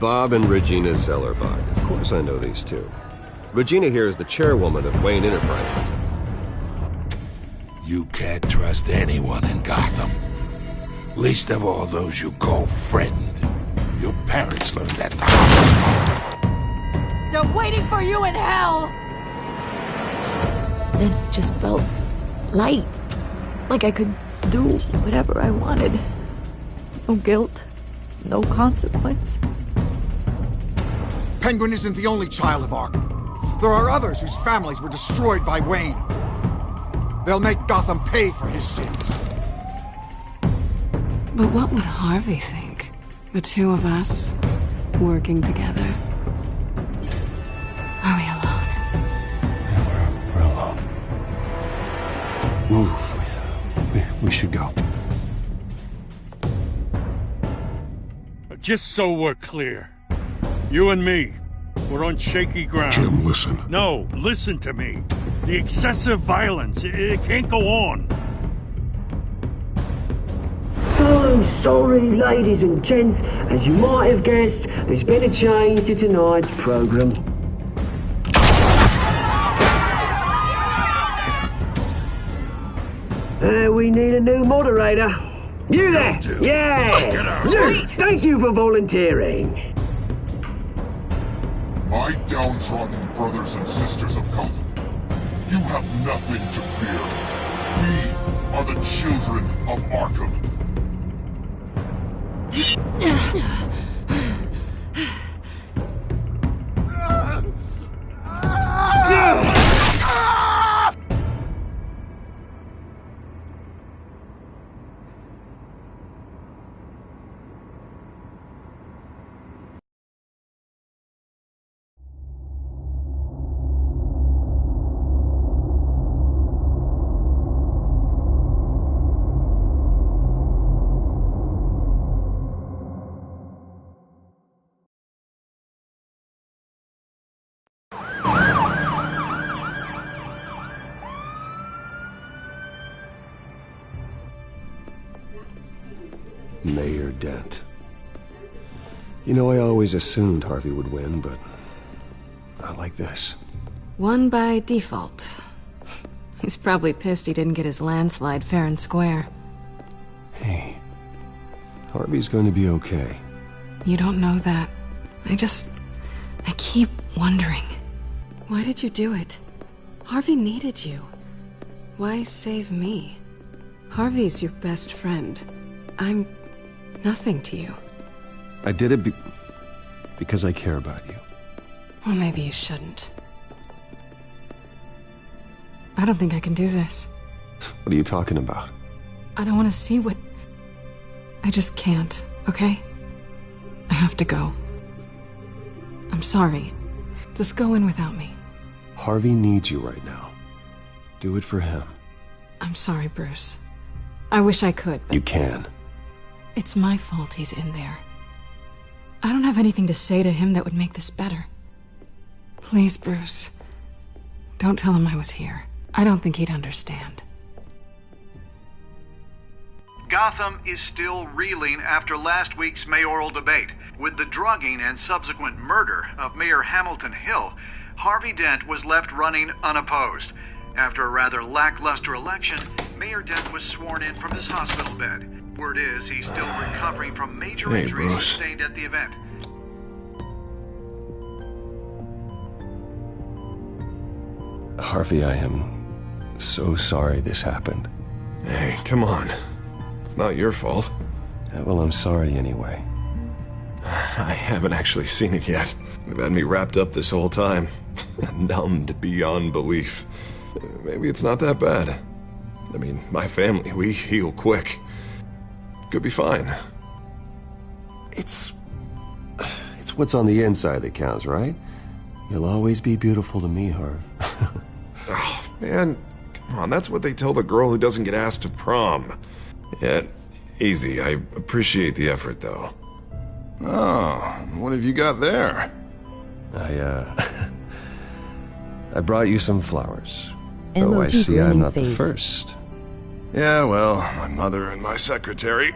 Bob and Regina Zellerbach. Of course I know these two. Regina here is the chairwoman of Wayne Enterprises. You can't trust anyone in Gotham. Least of all those you call friend. Your parents learned that the hard way. They're waiting for you in hell! Then it just felt light. Like I could do whatever I wanted. No guilt. No consequence. Penguin isn't the only child of Arkham. There are others whose families were destroyed by Wayne. They'll make Gotham pay for his sins. But what would Harvey think? The two of us, working together. Are we alone? Yeah, we're alone. Move. We should go. Just so we're clear. You and me, we're on shaky ground. Jim, listen. No, listen to me. The excessive violence, it can't go on. So sorry, ladies and gents. As you might have guessed, there's been a change to tonight's program. We need a new moderator. You there? Yeah! You! Thank you for volunteering. My downtrodden brothers and sisters of Gotham, you have nothing to fear. We are the children of Arkham. Mayor Dent. You know, I always assumed Harvey would win, but not like this. Won by default. He's probably pissed he didn't get his landslide fair and square. Hey, Harvey's going to be okay. You don't know that. I keep wondering. Why did you do it? Harvey needed you. Why save me? Harvey's your best friend. I'm nothing to you. I did it because I care about you. Well, maybe you shouldn't. I don't think I can do this. What are you talking about? I don't want to see what... I just can't, okay? I have to go. I'm sorry. Just go in without me. Harvey needs you right now. Do it for him. I'm sorry, Bruce. I wish I could, but... You can. It's my fault he's in there. I don't have anything to say to him that would make this better. Please, Bruce. Don't tell him I was here. I don't think he'd understand. Gotham is still reeling after last week's mayoral debate. With the drugging and subsequent murder of Mayor Hamilton Hill, Harvey Dent was left running unopposed. After a rather lackluster election, Mayor Dent was sworn in from his hospital bed. Word is he's still recovering from major injuries sustained at the event. Harvey, I am so sorry this happened. Hey, come on. It's not your fault. Well, I'm sorry anyway. I haven't actually seen it yet. They've had me wrapped up this whole time. Numbed beyond belief. Maybe it's not that bad. I mean, my family, we heal quick. Could be fine. It's what's on the inside that counts, right? You'll always be beautiful to me, Harv. Oh, man. Come on, that's what they tell the girl who doesn't get asked to prom. Yeah, easy. I appreciate the effort, though. Oh, what have you got there? I brought you some flowers. Oh, I see I'm not the first. Yeah, well, my mother and my secretary.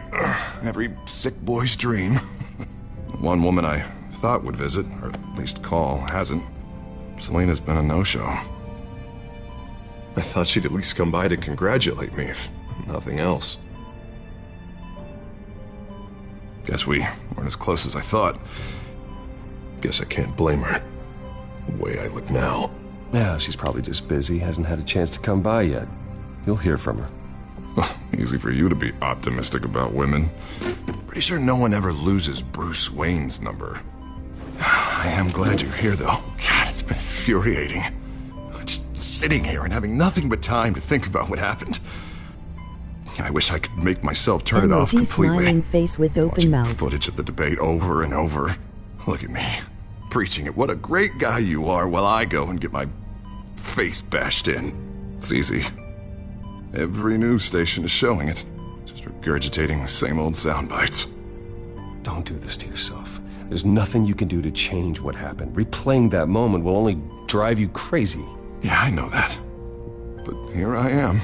Every sick boy's dream. One woman I thought would visit, or at least call, hasn't. Selena's been a no-show. I thought she'd at least come by to congratulate me, if nothing else. Guess we weren't as close as I thought. Guess I can't blame her. The way I look now. Yeah, she's probably just busy, hasn't had a chance to come by yet. You'll hear from her. Easy for you to be optimistic about women. Pretty sure no one ever loses Bruce Wayne's number. I am glad you're here, though. God, it's been infuriating. Just sitting here and having nothing but time to think about what happened. I wish I could make myself turn it off completely. Smiling face with open Watching mouth. footage of the debate over and over. Look at me, preaching at what a great guy you are while I go and get my face bashed in. It's easy. Every news station is showing it. Just regurgitating the same old sound bites. Don't do this to yourself. There's nothing you can do to change what happened. Replaying that moment will only drive you crazy. Yeah, I know that. But here I am.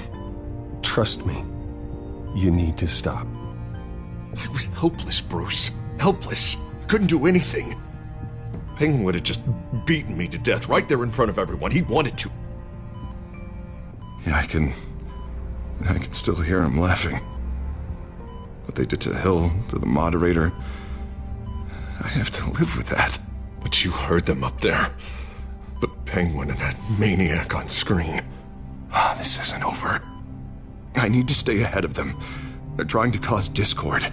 Trust me. You need to stop. I was helpless, Bruce. Helpless. Couldn't do anything. Penguin would have just beaten me to death right there in front of everyone. He wanted to. Yeah, I can still hear him laughing. What they did to Hill, to the moderator. I have to live with that. But you heard them up there. The Penguin and that maniac on screen. This isn't over. I need to stay ahead of them. They're trying to cause discord.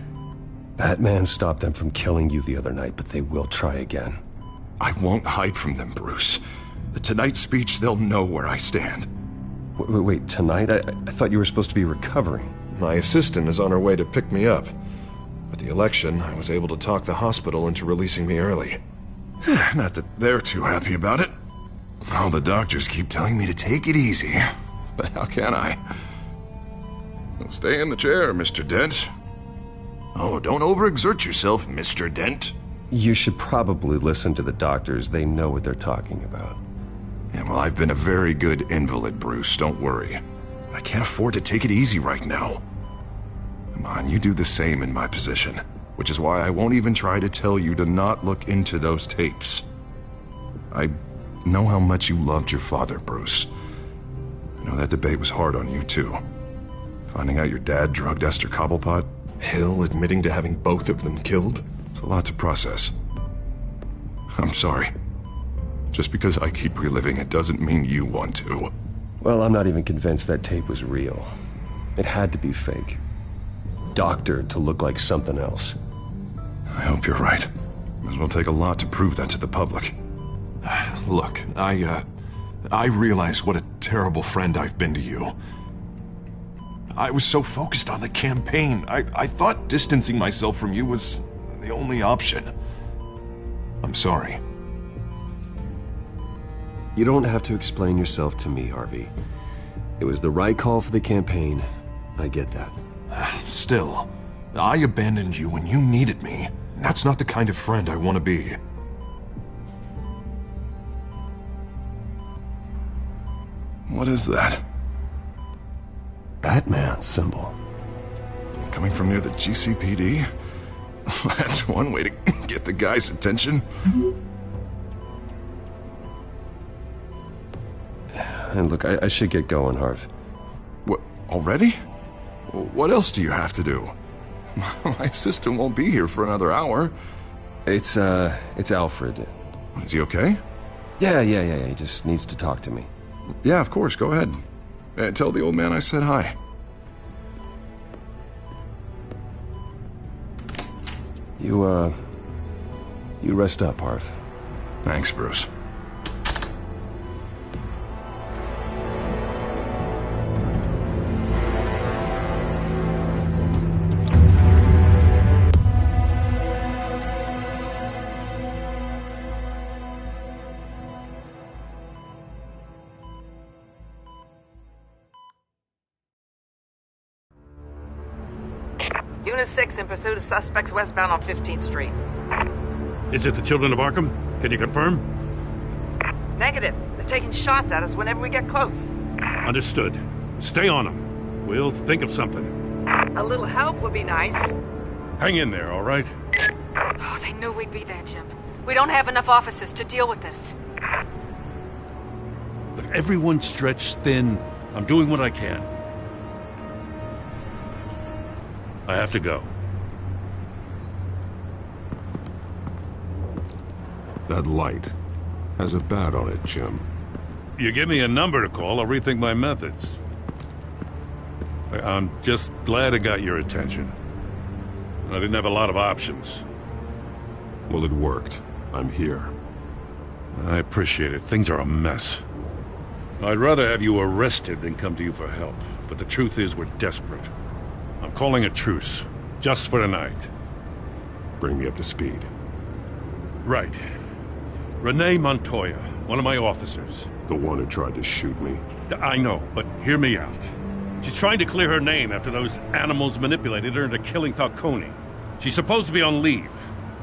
Batman stopped them from killing you the other night, but they will try again. I won't hide from them, Bruce. The Tonight speech, they'll know where I stand. Wait, tonight? I thought you were supposed to be recovering. My assistant is on her way to pick me up. With the election, I was able to talk the hospital into releasing me early. Not that they're too happy about it. All the doctors keep telling me to take it easy. But how can I? Well, stay in the chair, Mr. Dent. Oh, don't overexert yourself, Mr. Dent. You should probably listen to the doctors. They know what they're talking about. Yeah, well, I've been a very good invalid, Bruce. Don't worry. I can't afford to take it easy right now. Come on, you do the same in my position. Which is why I won't even try to tell you to not look into those tapes. I know how much you loved your father, Bruce. I know that debate was hard on you, too. Finding out your dad drugged Esther Cobblepot, Hill admitting to having both of them killed. It's a lot to process. I'm sorry. Just because I keep reliving it doesn't mean you want to. Well, I'm not even convinced that tape was real. It had to be fake. Doctored to look like something else. I hope you're right. It will take a lot to prove that to the public. Look, I realize what a terrible friend I've been to you. I was so focused on the campaign. I thought distancing myself from you was the only option. I'm sorry. You don't have to explain yourself to me, Harvey. It was the right call for the campaign. I get that. Still, I abandoned you when you needed me. That's not the kind of friend I want to be. What is that? Batman symbol. Coming from near the GCPD? That's one way to get the guy's attention. And look, I should get going, Harv. What, already? What else do you have to do? My assistant won't be here for another hour. It's Alfred. Is he okay? Yeah, he just needs to talk to me. Yeah, of course, go ahead. Tell the old man I said hi. You rest up, Harv. Thanks, Bruce. Unit 6 in pursuit of suspects westbound on 15th Street. Is it the Children of Arkham? Can you confirm? Negative. They're taking shots at us whenever we get close. Understood. Stay on them. We'll think of something. A little help would be nice. Hang in there, all right? Oh, they knew we'd be there, Jim. We don't have enough officers to deal with this. Look, everyone's stretched thin. I'm doing what I can. I have to go. That light has a bat on it, Jim. You give me a number to call, I'll rethink my methods. I'm just glad it got your attention. I didn't have a lot of options. Well, it worked. I'm here. I appreciate it. Things are a mess. I'd rather have you arrested than come to you for help. But the truth is, we're desperate. I'm calling a truce. Just for tonight. Bring me up to speed. Right. Renee Montoya, one of my officers. The one who tried to shoot me? I know, but hear me out. She's trying to clear her name after those animals manipulated her into killing Falcone. She's supposed to be on leave,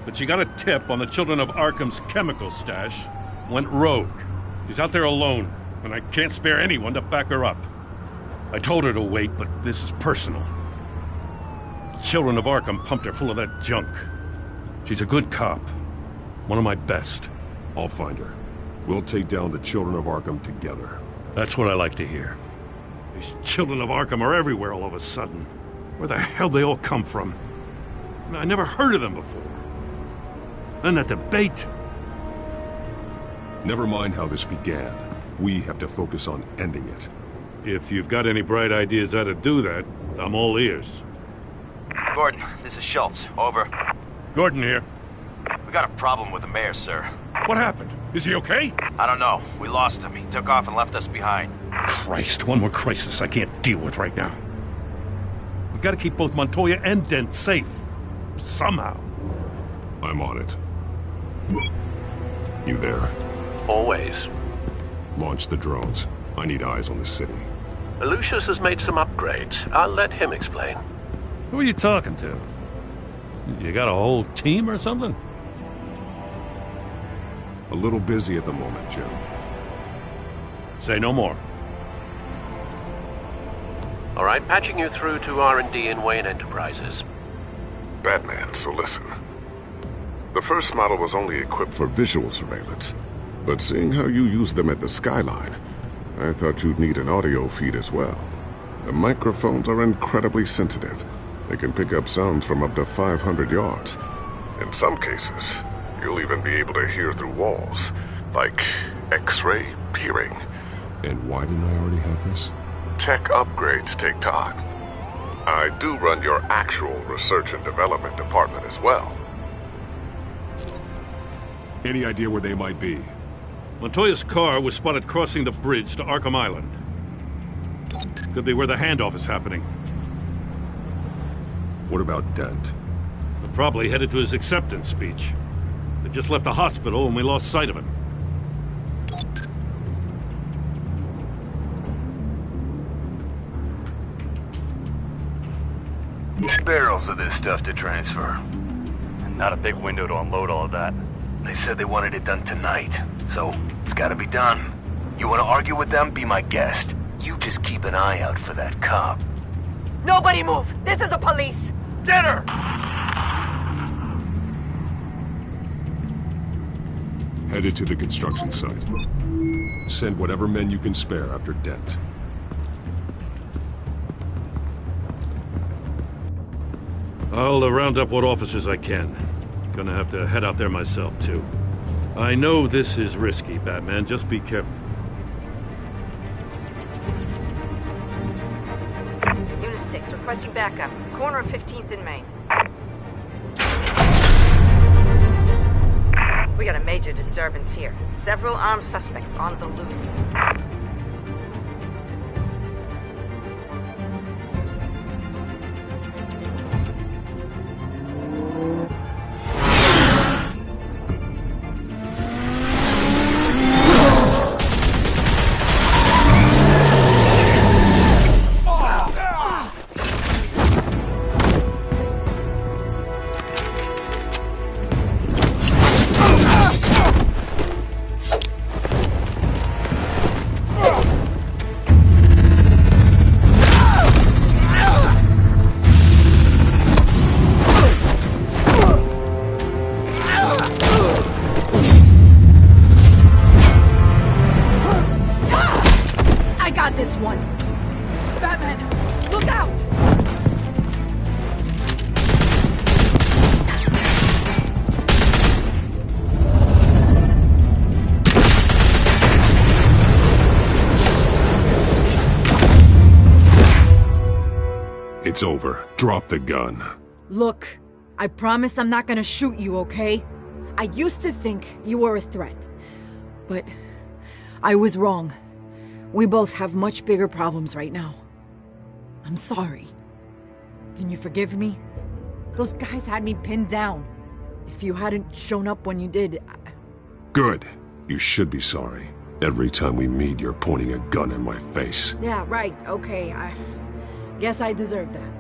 but she got a tip on the Children of Arkham's chemical stash, went rogue. She's out there alone, and I can't spare anyone to back her up. I told her to wait, but this is personal. The Children of Arkham pumped her full of that junk. She's a good cop. One of my best. I'll find her. We'll take down the Children of Arkham together. That's what I like to hear. These Children of Arkham are everywhere all of a sudden. Where the hell they all come from? I never heard of them before. Then that debate. Never mind how this began. We have to focus on ending it. If you've got any bright ideas how to do that, I'm all ears. Gordon, this is Schultz. Over. Gordon here. We got a problem with the mayor, sir. What happened? Is he okay? I don't know. We lost him. He took off and left us behind. Christ, one more crisis I can't deal with right now. We've got to keep both Montoya and Dent safe. Somehow. I'm on it. You there? Always. Launch the drones. I need eyes on the city. Lucius has made some upgrades. I'll let him explain. Who are you talking to? You got a whole team or something? A little busy at the moment, Jim. Say no more. All right, patching you through to R&D in Wayne Enterprises. Batman, so listen. The first model was only equipped for visual surveillance, but seeing how you use them at the skyline, I thought you'd need an audio feed as well. The microphones are incredibly sensitive. They can pick up sounds from up to 500 yards. In some cases, you'll even be able to hear through walls, like X-ray peering. And why didn't I already have this? Tech upgrades take time. I do run your actual research and development department as well. Any idea where they might be? Montoya's car was spotted crossing the bridge to Arkham Island. Could be where the handoff is happening. What about Dent? They're probably headed to his acceptance speech. They just left the hospital and we lost sight of him. Barrels of this stuff to transfer. And not a big window to unload all of that. They said they wanted it done tonight, so it's gotta be done. You wanna argue with them? Be my guest. You just keep an eye out for that cop. Nobody move! This is the police! Get her! Headed to the construction site. Send whatever men you can spare after Dent. I'll round up what officers I can. Gonna have to head out there myself, too. I know this is risky, Batman. Just be careful. Unit 6, requesting backup. Corner of 15th and Main. We got a major disturbance here. Several armed suspects on the loose. one. Batman, look out! It's over. Drop the gun. Look, I promise I'm not gonna shoot you, okay? I used to think you were a threat. But I was wrong. We both have much bigger problems right now. I'm sorry. Can you forgive me? Those guys had me pinned down. If you hadn't shown up when you did... Good. You should be sorry. Every time we meet, you're pointing a gun in my face. Yeah, right, okay. I guess I deserve that.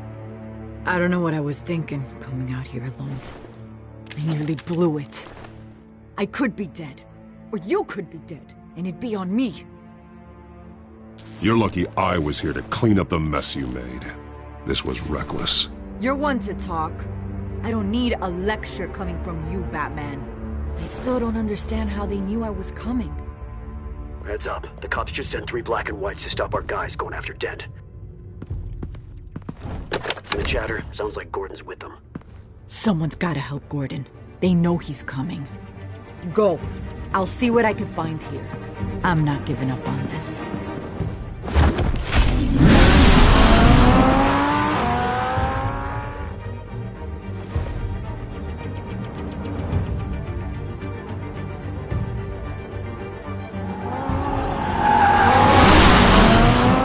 I don't know what I was thinking, coming out here alone. I nearly blew it. I could be dead. Or you could be dead, and it'd be on me. You're lucky I was here to clean up the mess you made. This was reckless. You're one to talk. I don't need a lecture coming from you, Batman. I still don't understand how they knew I was coming. Heads up. The cops just sent 3 black and whites to stop our guys going after Dent. The chatter sounds like Gordon's with them. Someone's gotta help Gordon. They know he's coming. Go. I'll see what I can find here. I'm not giving up on this.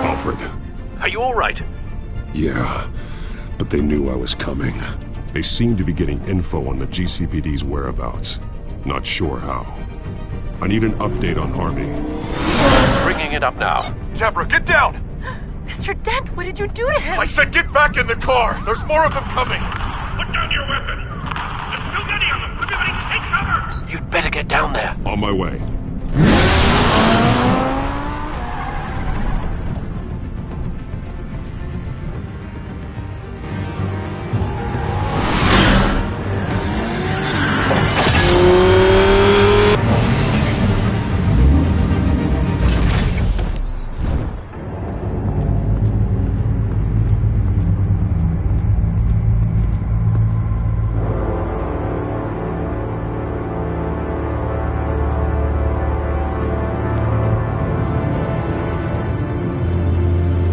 Alfred. Are you all right? Yeah, but they knew I was coming. They seem to be getting info on the GCPD's whereabouts. Not sure how. I need an update on Harvey. Bringing it up now. Deborah, get down! Mr. Dent, what did you do to him? I said get back in the car! There's more of them coming! Put down your weapon! There's too many of them! Everybody take cover! You'd better get down there. On my way.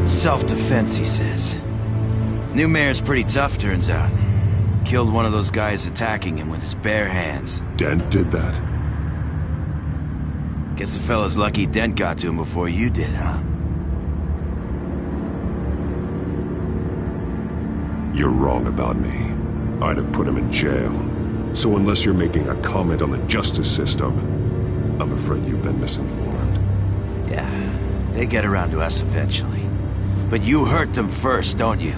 Self-defense, he says. New mayor's pretty tough, turns out. Killed one of those guys attacking him with his bare hands. Dent did that? Guess the fella's lucky Dent got to him before you did, huh? You're wrong about me. I'd have put him in jail. So unless you're making a comment on the justice system, I'm afraid you've been misinformed. Yeah, they get around to us eventually. But you hurt them first, don't you?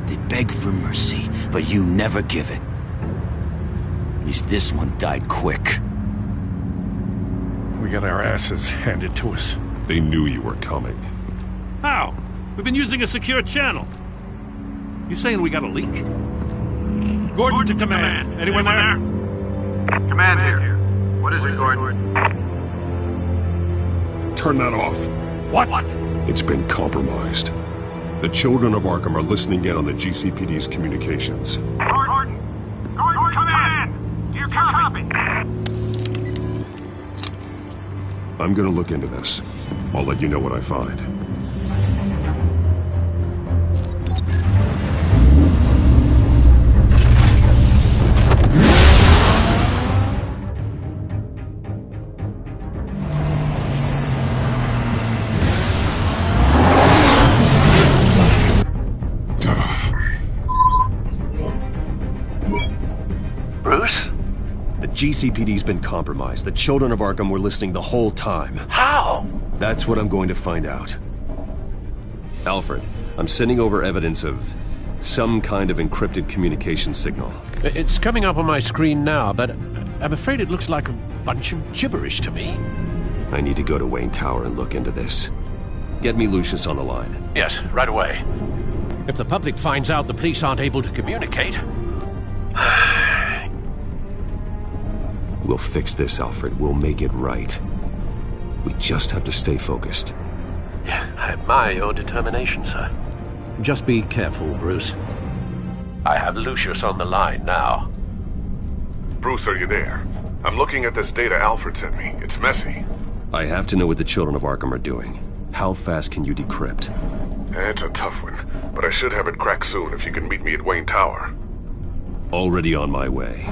They beg for mercy, but you never give it. At least this one died quick. We got our asses handed to us. They knew you were coming. How? We've been using a secure channel. You saying we got a leak? Gordon to command. Anyone there? Command here. What is it, Gordon? Turn that off. What? It's been compromised. The children of Arkham are listening in on the GCPD's communications. Gordon, command! Do you copy? I'm gonna look into this. I'll let you know what I find. GCPD's been compromised. The children of Arkham were listening the whole time. How? That's what I'm going to find out. Alfred, I'm sending over evidence of some kind of encrypted communication signal. It's coming up on my screen now, but I'm afraid it looks like a bunch of gibberish to me. I need to go to Wayne Tower and look into this. Get me Lucius on the line. Yes, right away. If the public finds out the police aren't able to communicate... We'll fix this, Alfred. We'll make it right. We just have to stay focused. I admire your determination, sir. Just be careful, Bruce. I have Lucius on the line now. Bruce, are you there? I'm looking at this data Alfred sent me. It's messy. I have to know what the children of Arkham are doing. How fast can you decrypt? It's a tough one, but I should have it cracked soon if you can meet me at Wayne Tower. Already on my way.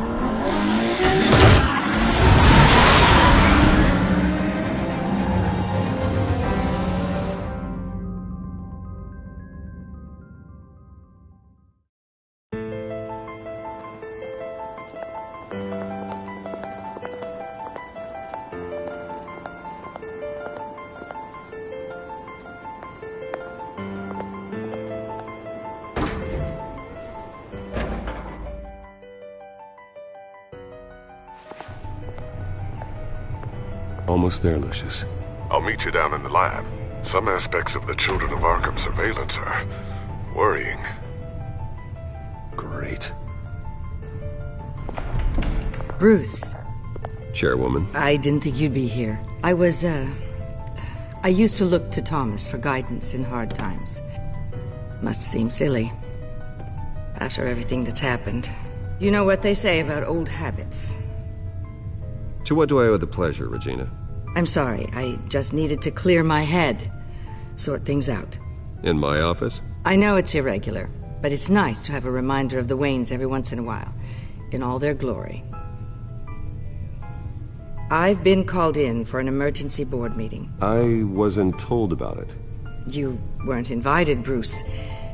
Almost there, Lucius. I'll meet you down in the lab. Some aspects of the Children of Arkham surveillance are worrying. Great. Bruce. Chairwoman. I didn't think you'd be here. I used to look to Thomas for guidance in hard times. Must seem silly. After everything that's happened. You know what they say about old habits. To what do I owe the pleasure, Regina? I'm sorry, I just needed to clear my head. Sort things out. In my office? I know it's irregular, but it's nice to have a reminder of the Waynes every once in a while. In all their glory. I've been called in for an emergency board meeting. I wasn't told about it. You weren't invited, Bruce.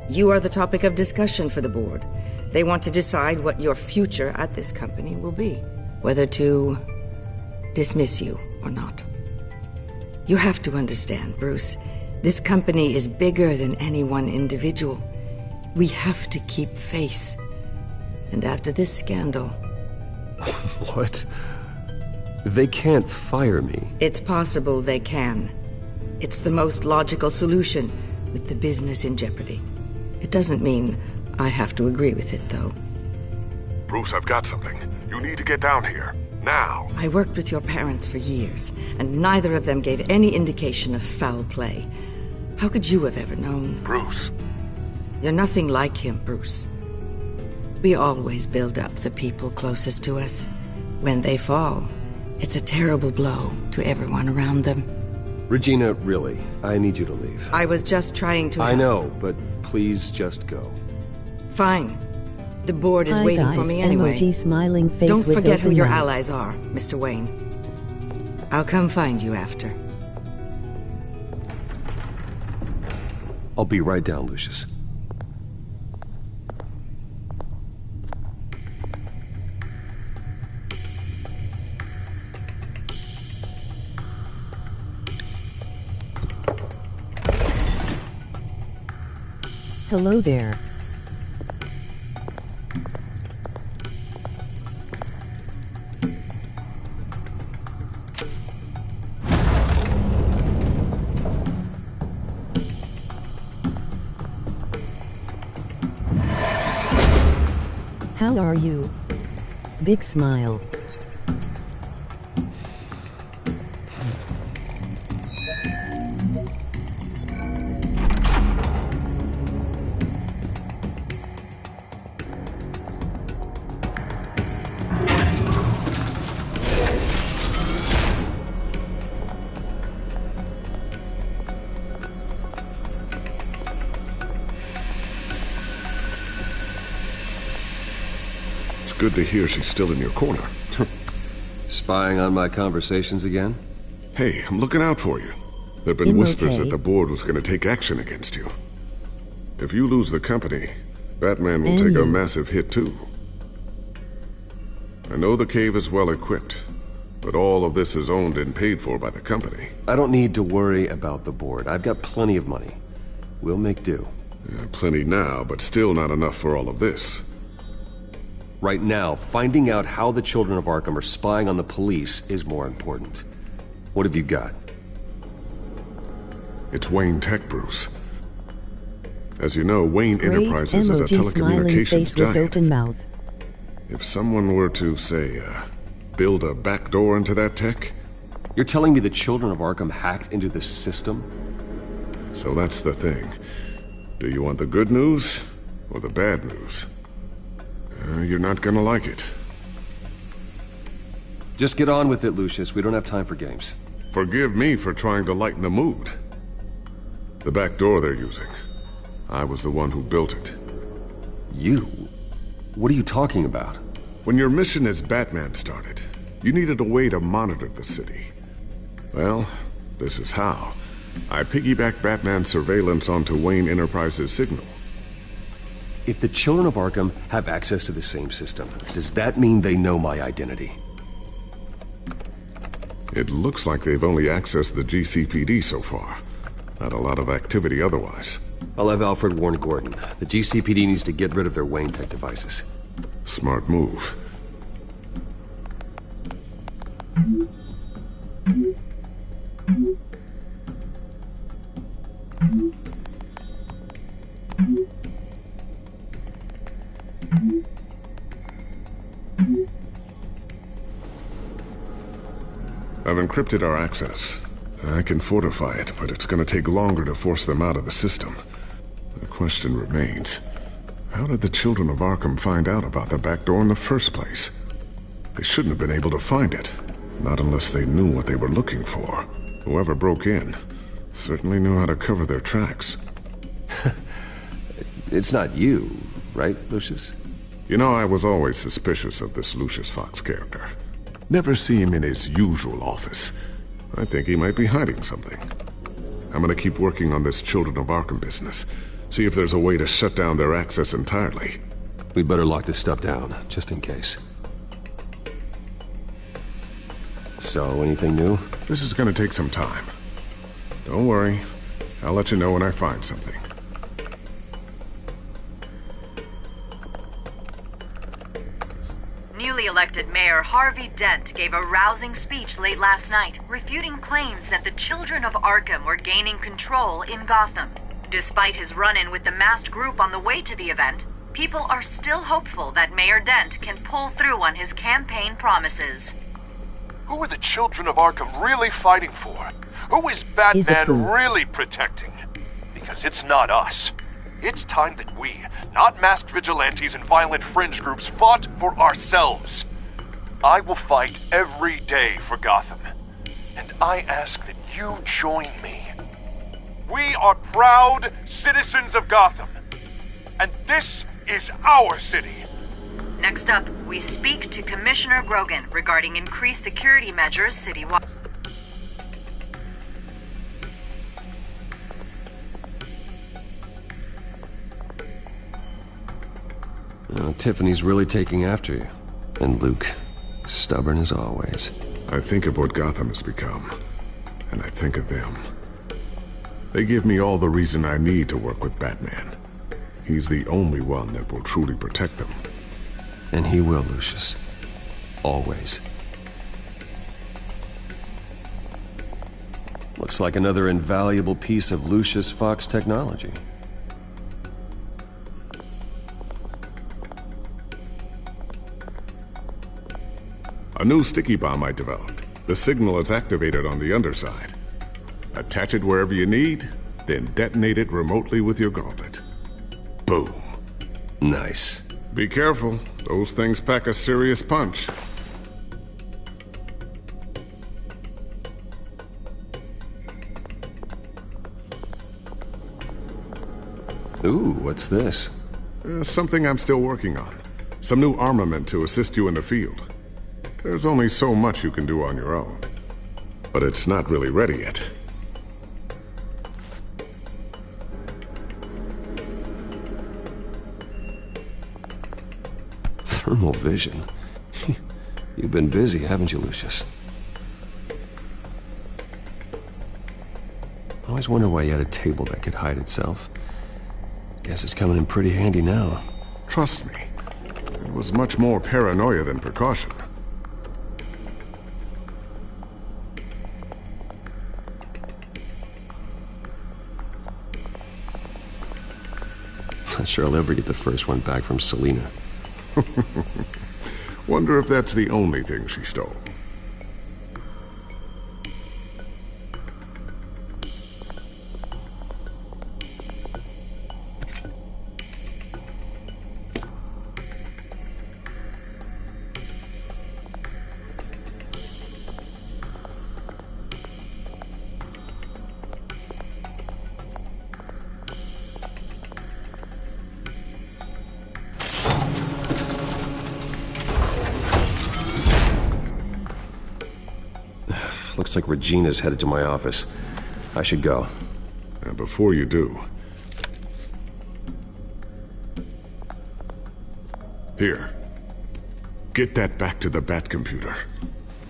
You are the topic of discussion for the board. They want to decide what your future at this company will be. Whether to dismiss you or not. You have to understand, Bruce. This company is bigger than any one individual. We have to keep face. And after this scandal... What? They can't fire me. It's possible they can. It's the most logical solution, with the business in jeopardy. It doesn't mean I have to agree with it, though. Bruce, I've got something. You need to get down here. Now. I worked with your parents for years, and neither of them gave any indication of foul play. How could you have ever known? Bruce. You're nothing like him, Bruce. We always build up the people closest to us. When they fall, it's a terrible blow to everyone around them. Regina, really, I need you to leave. I was just trying to... I know, but please just go. Fine. The board is Hi waiting guys, for me anyway. emoji smiling face. Don't with forget who open your mouth. allies are, Mr. Wayne. I'll come find you after. I'll be right down, Lucius. Hello there. How are you? Big smile. Good to hear she's still in your corner. Spying on my conversations again? Hey, I'm looking out for you. There've been whispers that the board was going to take action against you. If you lose the company, Batman will take a massive hit too. I know the cave is well equipped, but all of this is owned and paid for by the company. I don't need to worry about the board. I've got plenty of money. We'll make do. Yeah, plenty now, but still not enough for all of this. Right now, finding out how the Children of Arkham are spying on the police is more important. What have you got? It's Wayne Tech, Bruce. As you know, Wayne Great Enterprises is a emoji smiling telecommunications face with giant. open mouth. If someone were to, say, build a backdoor into that tech... You're telling me the Children of Arkham hacked into the system? So that's the thing. Do you want the good news or the bad news? You're not gonna like it. Just get on with it, Lucius. We don't have time for games. Forgive me for trying to lighten the mood. The back door they're using. I was the one who built it. You? What are you talking about? When your mission as Batman started, you needed a way to monitor the city. Well, this is how. I piggybacked Batman's surveillance onto Wayne Enterprises' signal. If the children of Arkham have access to the same system, does that mean they know my identity? It looks like they've only accessed the GCPD so far. Not a lot of activity otherwise. I'll have Alfred warn Gordon. The GCPD needs to get rid of their Wayne Tech devices. Smart move. I've encrypted our access. I can fortify it, but it's gonna take longer to force them out of the system. The question remains, how did the children of Arkham find out about the back door in the first place? They shouldn't have been able to find it. Not unless they knew what they were looking for. Whoever broke in certainly knew how to cover their tracks. It's not you, right, Lucius? You know, I was always suspicious of this Lucius Fox character. Never see him in his usual office. I think he might be hiding something. I'm gonna keep working on this Children of Arkham business. See if there's a way to shut down their access entirely. We'd better lock this stuff down, just in case. So, anything new? This is gonna take some time. Don't worry. I'll let you know when I find something. Newly elected Mayor Harvey Dent gave a rousing speech late last night, refuting claims that the children of Arkham were gaining control in Gotham. Despite his run-in with the masked group on the way to the event, people are still hopeful that Mayor Dent can pull through on his campaign promises. Who are the children of Arkham really fighting for? Who is Batman really protecting? Because it's not us. It's time that we, not masked vigilantes and violent fringe groups, fought for ourselves. I will fight every day for Gotham. And I ask that you join me. We are proud citizens of Gotham. And this is our city. Next up, we speak to Commissioner Grogan regarding increased security measures citywide. Tiffany's really taking after you. And Luke, stubborn as always. I think of what Gotham has become, and I think of them. They give me all the reason I need to work with Batman. He's the only one that will truly protect them. And he will, Lucius. Always. Looks like another invaluable piece of Lucius Fox technology. A new sticky bomb I developed. The signal is activated on the underside. Attach it wherever you need, then detonate it remotely with your gauntlet. Boom. Nice. Be careful. Those things pack a serious punch. Ooh, what's this? Something I'm still working on. Some new armament to assist you in the field. There's only so much you can do on your own. But it's not really ready yet. Thermal vision. You've been busy, haven't you, Lucius? I always wonder why you had a table that could hide itself. Guess it's coming in pretty handy now. Trust me, it was much more paranoia than precaution. Not sure I'll ever get the first one back from Selina. Wonder if that's the only thing she stole. Looks like Regina's headed to my office. I should go. And before you do... Here. Get that back to the Bat computer.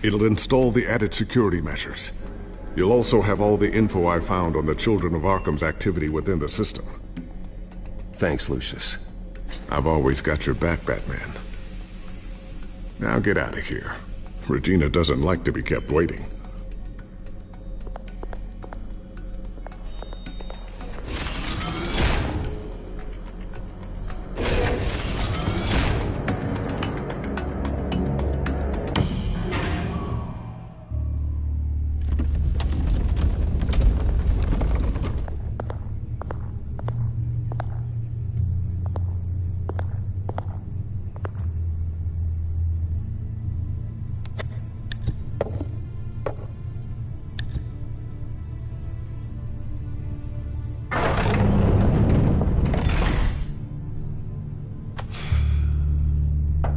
It'll install the added security measures. You'll also have all the info I found on the Children of Arkham's activity within the system. Thanks, Lucius. I've always got your back, Batman. Now get out of here. Regina doesn't like to be kept waiting.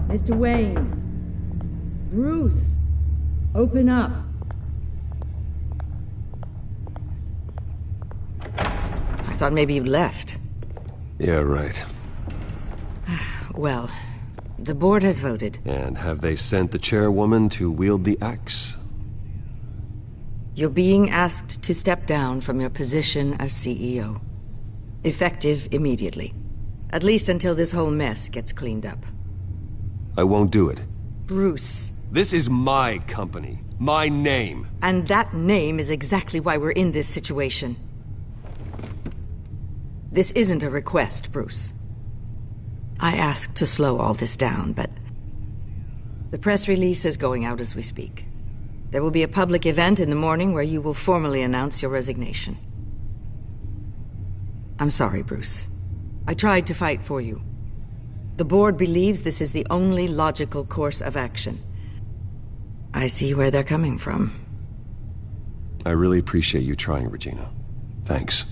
Mr. Wayne. Bruce. Open up. I thought maybe you left. Yeah, right. Well, the board has voted. And have they sent the chairwoman to wield the axe? You're being asked to step down from your position as CEO. Effective immediately. At least until this whole mess gets cleaned up. I won't do it. Bruce. This is my company. My name. And that name is exactly why we're in this situation. This isn't a request, Bruce. I asked to slow all this down, but... the press release is going out as we speak. There will be a public event in the morning where you will formally announce your resignation. I'm sorry, Bruce. I tried to fight for you. The board believes this is the only logical course of action. I see where they're coming from. I really appreciate you trying, Regina. Thanks.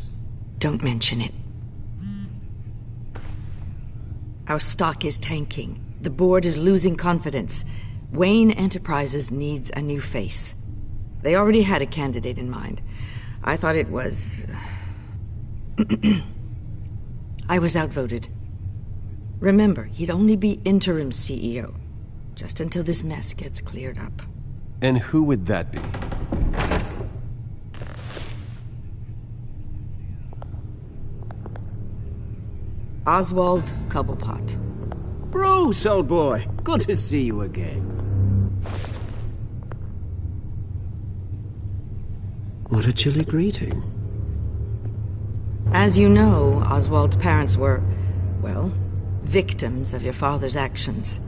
Don't mention it. Our stock is tanking. The board is losing confidence. Wayne Enterprises needs a new face. They already had a candidate in mind. I thought it was... I was outvoted. Remember, he'd only be interim CEO, just until this mess gets cleared up. And who would that be? Oswald Cobblepot. Bruce, old boy. Good to see you again. What a chilly greeting. As you know, Oswald's parents were, well, victims of your father's actions.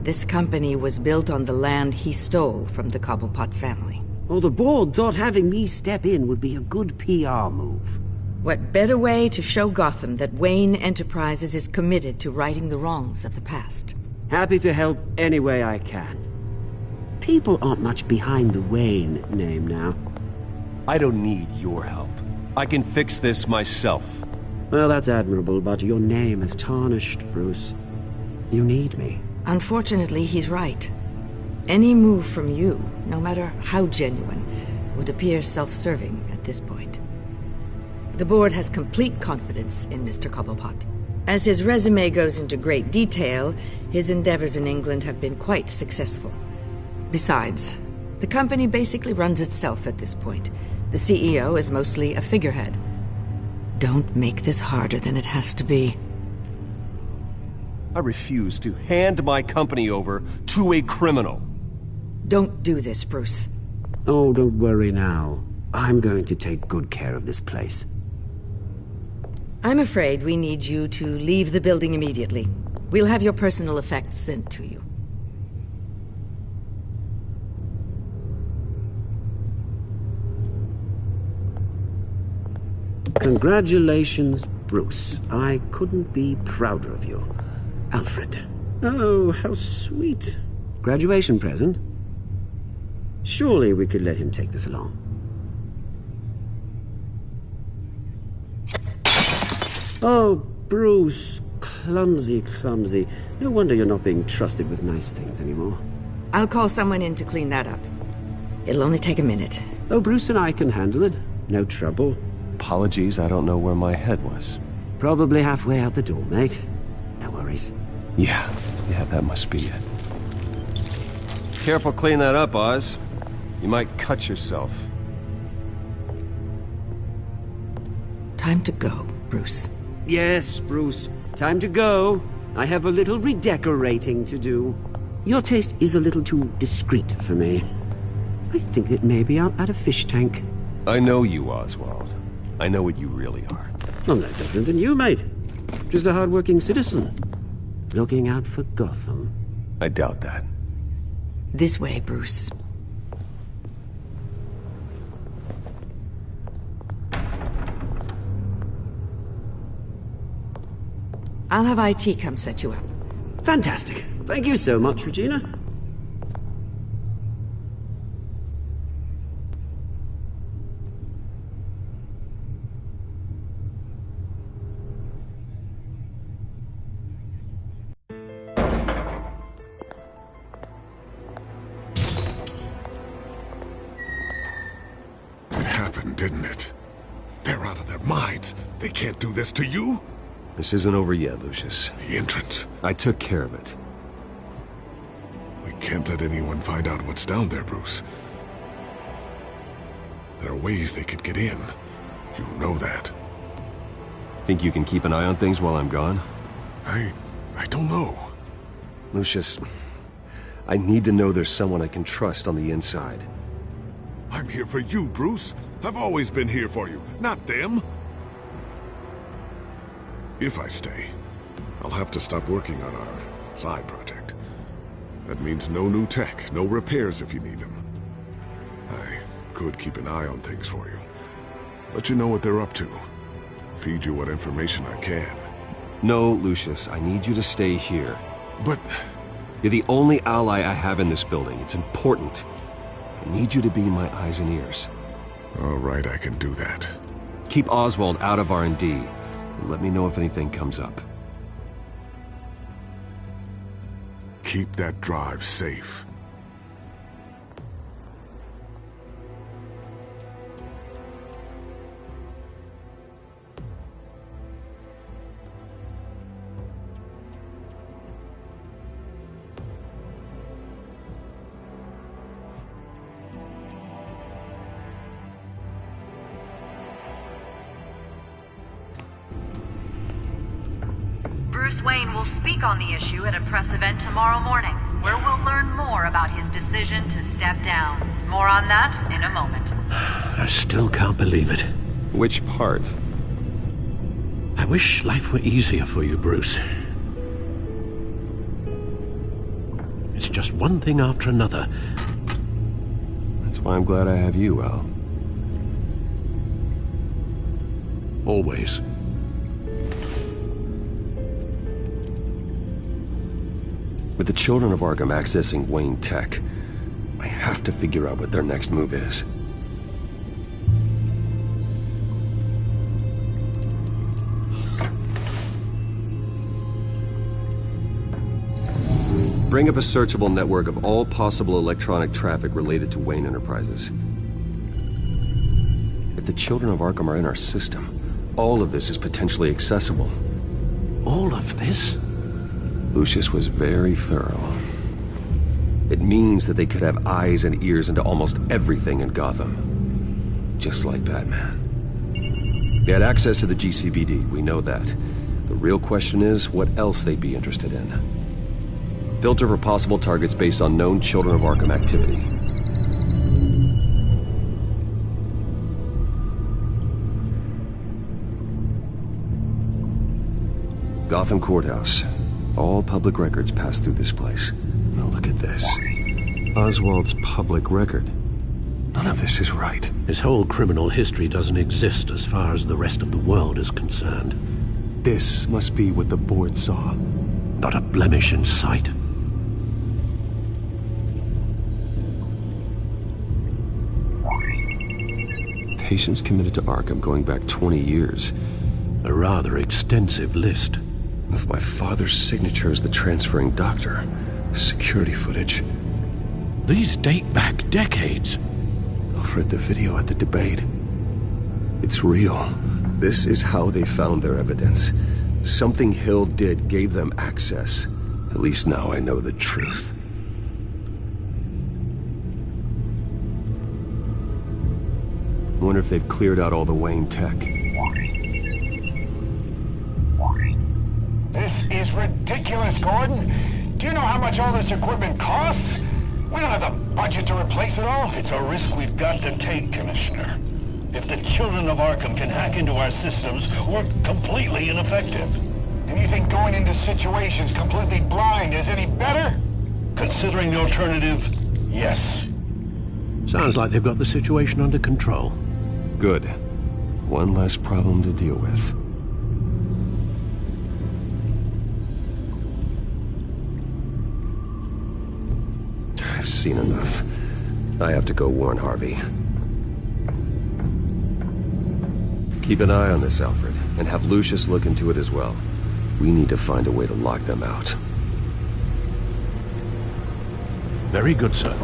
This company was built on the land he stole from the Cobblepot family. Oh, the board thought having me step in would be a good PR move. What better way to show Gotham that Wayne Enterprises is committed to righting the wrongs of the past? Happy to help any way I can. People aren't much behind the Wayne name now. I don't need your help. I can fix this myself. Well, that's admirable, but your name is tarnished, Bruce. You need me. Unfortunately, he's right. Any move from you, no matter how genuine, would appear self-serving at this point. The board has complete confidence in Mr. Cobblepot. As his resume goes into great detail, his endeavors in England have been quite successful. Besides, the company basically runs itself at this point. The CEO is mostly a figurehead. Don't make this harder than it has to be. I refuse to hand my company over to a criminal. Don't do this, Bruce. Oh, don't worry now. I'm going to take good care of this place. I'm afraid we need you to leave the building immediately. We'll have your personal effects sent to you. Congratulations, Bruce. I couldn't be prouder of you. Alfred. Oh, how sweet. Graduation present? Surely we could let him take this along. Oh, Bruce. Clumsy, clumsy. No wonder you're not being trusted with nice things anymore. I'll call someone in to clean that up. It'll only take a minute. Oh, Bruce and I can handle it. No trouble. Apologies, I don't know where my head was. Probably halfway out the door, mate. No worries. Yeah, that must be it. Careful clean that up, Oz. You might cut yourself. Time to go, Bruce. Yes, Bruce. Time to go. I have a little redecorating to do. Your taste is a little too discreet for me. I think that maybe I'll add a fish tank. I know you, Oswald. I know what you really are. I'm no different than you, mate. Just a hard-working citizen. Looking out for Gotham. I doubt that. This way, Bruce. I'll have IT come set you up. Fantastic. Thank you so much, Regina. It happened, didn't it? They're out of their minds. They can't do this to you? This isn't over yet, Lucius. The entrance. I took care of it. We can't let anyone find out what's down there, Bruce. There are ways they could get in. You know that. Think you can keep an eye on things while I'm gone? I don't know. Lucius, I need to know there's someone I can trust on the inside. I'm here for you, Bruce. I've always been here for you, not them. If I stay, I'll have to stop working on our side project. That means no new tech, no repairs if you need them. I could keep an eye on things for you. Let you know what they're up to. Feed you what information I can. No, Lucius, I need you to stay here. But... You're the only ally I have in this building. It's important. I need you to be my eyes and ears. All right, I can do that. Keep Oswald out of R&D, and let me know if anything comes up. Keep that drive safe. Bruce Wayne will speak on the issue at a press event tomorrow morning, where we'll learn more about his decision to step down. More on that in a moment. I still can't believe it. Which part? I wish life were easier for you, Bruce. It's just one thing after another. That's why I'm glad I have you, Al. Always. With the children of Arkham accessing Wayne Tech, I have to figure out what their next move is. Bring up a searchable network of all possible electronic traffic related to Wayne Enterprises. If the children of Arkham are in our system, all of this is potentially accessible. All of this? Lucius was very thorough. It means that they could have eyes and ears into almost everything in Gotham. Just like Batman. They had access to the GCPD, we know that. The real question is what else they'd be interested in. Filter for possible targets based on known Children of Arkham activity. Gotham Courthouse. All public records pass through this place. Now look at this. Oswald's public record. None of this is right. His whole criminal history doesn't exist as far as the rest of the world is concerned. This must be what the board saw. Not a blemish in sight. Patients committed to Arkham going back 20 years. A rather extensive list. With my father's signature as the transferring doctor. Security footage. These date back decades. Alfred, the video at the debate. It's real. This is how they found their evidence. Something Hill did gave them access. At least now I know the truth. I wonder if they've cleared out all the Wayne tech. This is ridiculous, Gordon. Do you know how much all this equipment costs? We don't have the budget to replace it all. It's a risk we've got to take, Commissioner. If the children of Arkham can hack into our systems, we're completely ineffective. And you think going into situations completely blind is any better? Considering the alternative, yes. Sounds like they've got the situation under control. Good. One less problem to deal with. I've seen enough. I have to go warn Harvey. Keep an eye on this, Alfred, and have Lucius look into it as well. We need to find a way to lock them out. Very good, sir.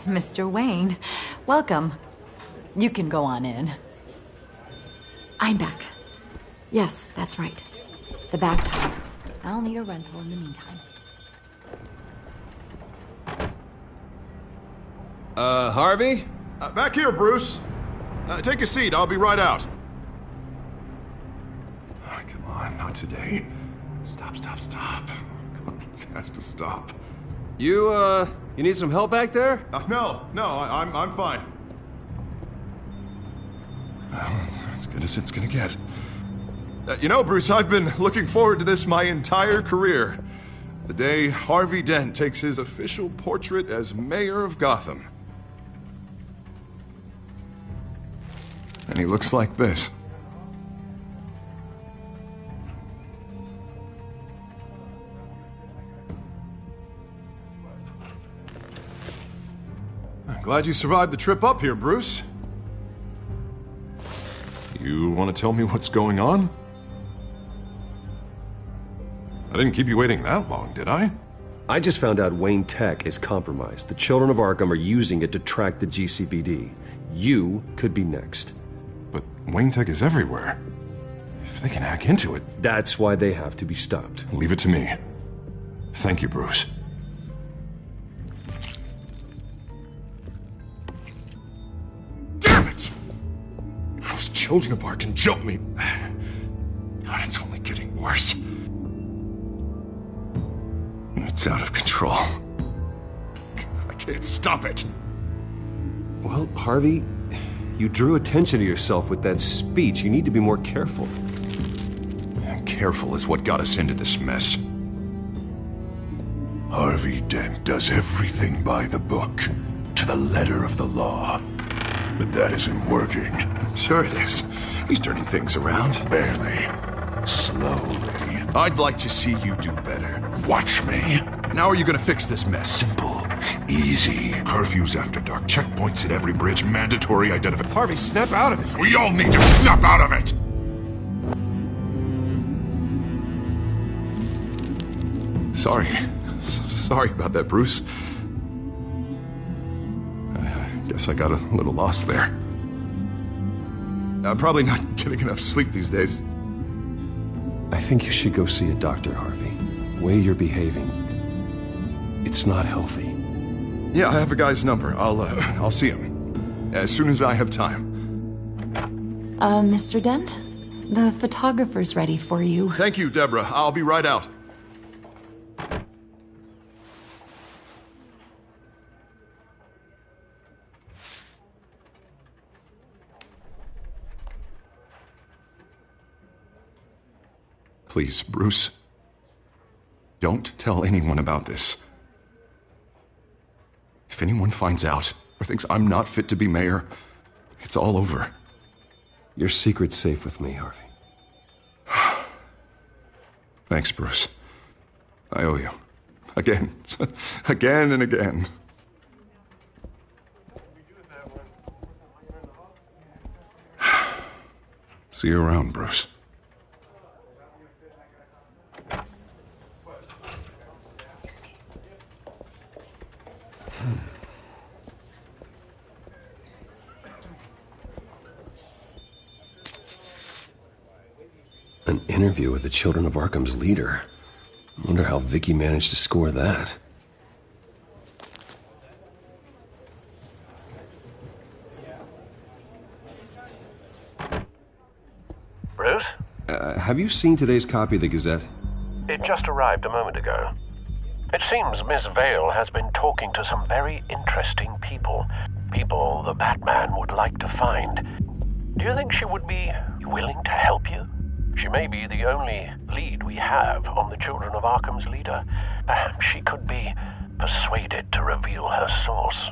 Mr. Wayne, welcome. You can go on in. I'm back. Yes, that's right. The back tire. I'll need a rental in the meantime. Harvey? Back here, Bruce. Take a seat. I'll be right out. Oh, come on, not today. Stop. Come on, it has to stop. You need some help back there? No, I'm fine. Well, it's as good as it's gonna get. You know, Bruce, I've been looking forward to this my entire career. The day Harvey Dent takes his official portrait as mayor of Gotham. And he looks like this. Glad you survived the trip up here, Bruce. You want to tell me what's going on? I didn't keep you waiting that long, did I? I just found out Wayne Tech is compromised. The children of Arkham are using it to track the GCPD. You could be next. But Wayne Tech is everywhere. If they can hack into it... That's why they have to be stopped. Leave it to me. Thank you, Bruce. Those children of Arkham jumped me. God, it's only getting worse. It's out of control. I can't stop it. Well, Harvey, you drew attention to yourself with that speech. You need to be more careful. Careful is what got us into this mess. Harvey Dent does everything by the book, to the letter of the law. But that isn't working. Sure it is. He's turning things around. Barely. Slowly. I'd like to see you do better. Watch me. How are you gonna fix this mess? Simple. Easy. Curfews after dark. Checkpoints at every bridge. Mandatory identification. Harvey, snap out of it. We all need to snap out of it! Sorry about that, Bruce. I guess I got a little lost there. I'm probably not getting enough sleep these days. I think you should go see a doctor, Harvey. The way you're behaving, it's not healthy. Yeah, I have a guy's number. I'll see him as soon as I have time. Mr. Dent? The photographer's ready for you. Thank you, Deborah. I'll be right out. Please, Bruce. Don't tell anyone about this. If anyone finds out or thinks I'm not fit to be mayor, it's all over. Your secret's safe with me, Harvey. Thanks, Bruce. I owe you. Again. Again and again. See you around, Bruce. An interview with the Children of Arkham's leader. I wonder how Vicky managed to score that. Bruce? Have you seen today's copy of the Gazette? It just arrived a moment ago. It seems Miss Vale has been talking to some very interesting people. People the Batman would like to find. Do you think she would be willing to help you? She may be the only lead we have on the Children of Arkham's leader. Perhaps she could be persuaded to reveal her source.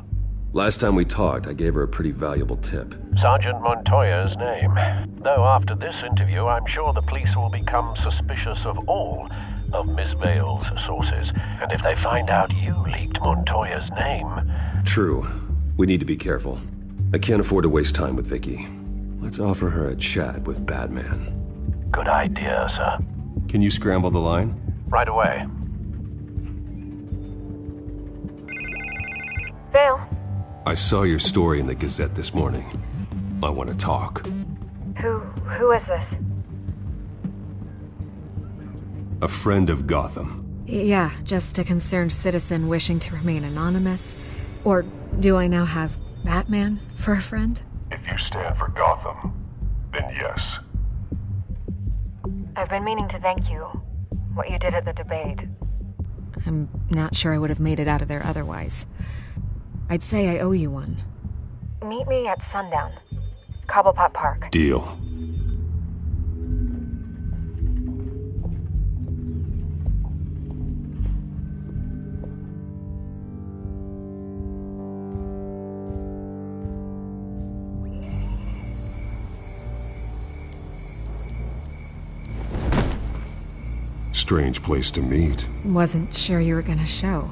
Last time we talked, I gave her a pretty valuable tip. Sergeant Montoya's name. Though after this interview, I'm sure the police will become suspicious of all of Miss Vale's sources. And if they find out you leaked Montoya's name... True. We need to be careful. I can't afford to waste time with Vicky. Let's offer her a chat with Batman. Good idea, sir. Can you scramble the line? Right away. Vale. I saw your story in the Gazette this morning. I want to talk. Who is this? A friend of Gotham. Yeah, just a concerned citizen wishing to remain anonymous. Or do I now have Batman for a friend? If you stand for Gotham, then yes. I've been meaning to thank you. What you did at the debate. I'm not sure I would have made it out of there otherwise. I'd say I owe you one. Meet me at sundown. Cobblepot Park. Deal. Strange place to meet. Wasn't sure you were gonna show.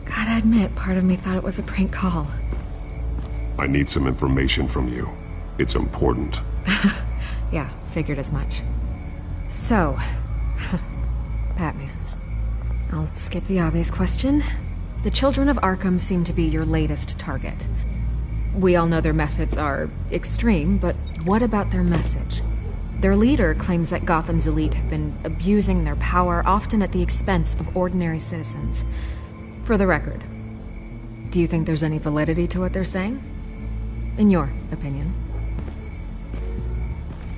Gotta admit, part of me thought it was a prank call. I need some information from you. It's important. Yeah, figured as much. So, Batman. I'll skip the obvious question. The Children of Arkham seem to be your latest target. We all know their methods are extreme, but what about their message? Their leader claims that Gotham's elite have been abusing their power, often at the expense of ordinary citizens. For the record, do you think there's any validity to what they're saying? In your opinion?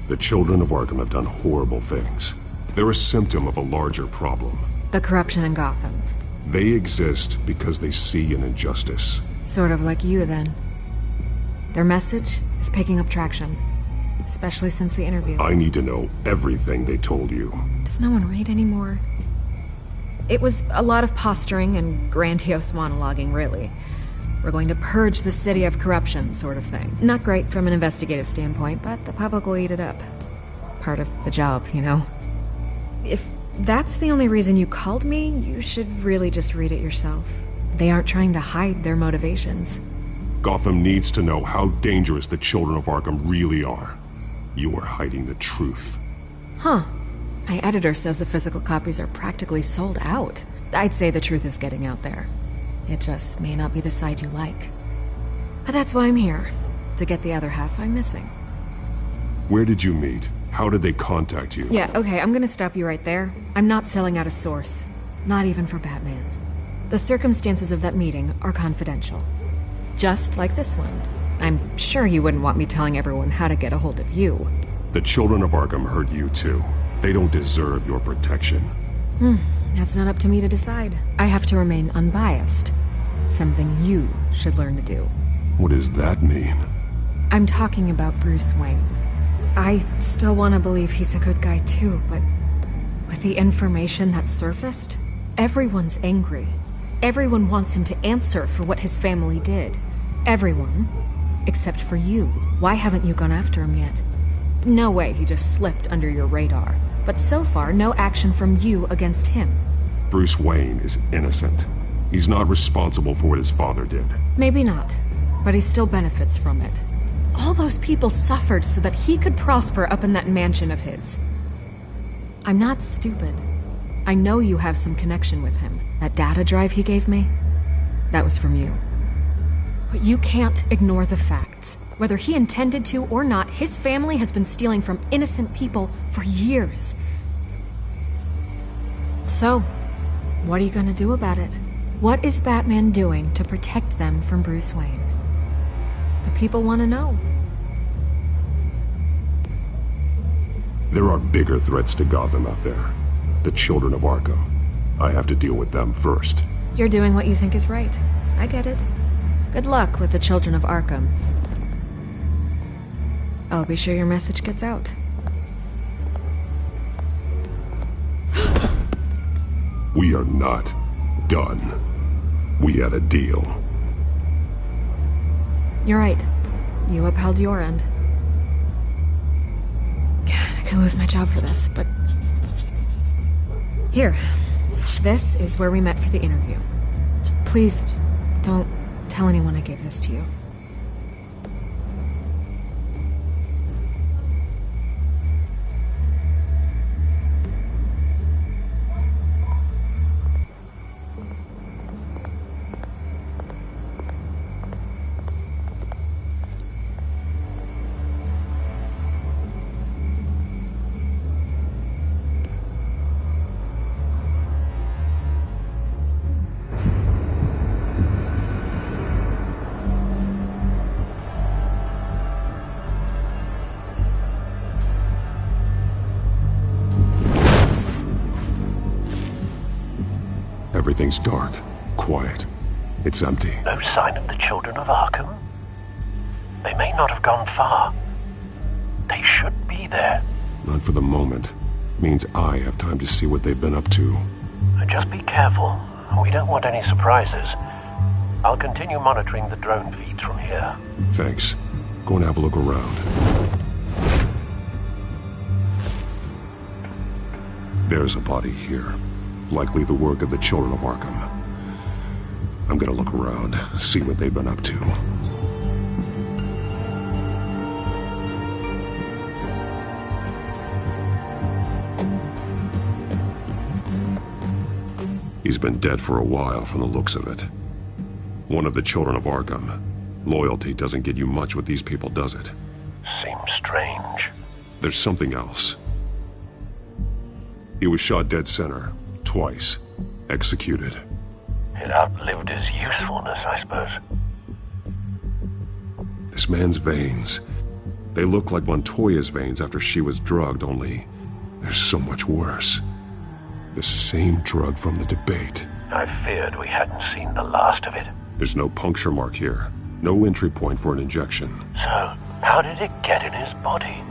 The Children of Arkham have done horrible things. They're a symptom of a larger problem. The corruption in Gotham. They exist because they see an injustice. Sort of like you, then. Their message is picking up traction. Especially since the interview. I need to know everything they told you. Does no one read anymore? It was a lot of posturing and grandiose monologuing, really. We're going to purge the city of corruption, sort of thing. Not great from an investigative standpoint, but the public will eat it up. Part of the job, you know? If that's the only reason you called me, you should really just read it yourself. They aren't trying to hide their motivations. Gotham needs to know how dangerous the Children of Arkham really are. You are hiding the truth. Huh. My editor says the physical copies are practically sold out. I'd say the truth is getting out there. It just may not be the side you like. But that's why I'm here. To get the other half I'm missing. Where did you meet? How did they contact you? Yeah, okay, I'm gonna stop you right there. I'm not selling out a source. Not even for Batman. The circumstances of that meeting are confidential. Just like this one. I'm sure you wouldn't want me telling everyone how to get a hold of you. The Children of Arkham heard you too. They don't deserve your protection. That's not up to me to decide. I have to remain unbiased. Something you should learn to do. What does that mean? I'm talking about Bruce Wayne. I still want to believe he's a good guy too, but with the information that surfaced, everyone's angry. Everyone wants him to answer for what his family did. Everyone. Except for you. Why haven't you gone after him yet? No way he just slipped under your radar. but so far no action from you against him. Bruce Wayne is innocent. He's not responsible for what his father did. Maybe not, but he still benefits from it. All those people suffered so that he could prosper up in that mansion of his. I'm not stupid. I know you have some connection with him. That data drive he gave me, that was from you. But you can't ignore the facts. Whether he intended to or not, his family has been stealing from innocent people for years. So, what are you gonna do about it? What is Batman doing to protect them from Bruce Wayne? The people want to know. There are bigger threats to Gotham out there. The children of Arkham. I have to deal with them first. You're doing what you think is right. I get it. Good luck with the children of Arkham. I'll be sure your message gets out. We are not done. We had a deal. You're right. You upheld your end. God, I could lose my job for this, but... Here. This is where we met for the interview. Just please, don't tell anyone I gave this to you. Everything's dark, quiet. It's empty. No sign of the children of Arkham? They may not have gone far. They should be there. Not for the moment. Means I have time to see what they've been up to. Just be careful. We don't want any surprises. I'll continue monitoring the drone feeds from here. Thanks. Go and have a look around. There's a body here. Likely the work of the children of Arkham. I'm gonna look around, see what they've been up to. He's been dead for a while from the looks of it. One of the children of Arkham. Loyalty doesn't get you much with these people, does it? Seems strange. There's something else. He was shot dead center. Twice. Executed. It outlived his usefulness, I suppose. This man's veins. They look like Montoya's veins after she was drugged, only they're so much worse. The same drug from the debate. I feared we hadn't seen the last of it. There's no puncture mark here. No entry point for an injection. So, how did it get in his body?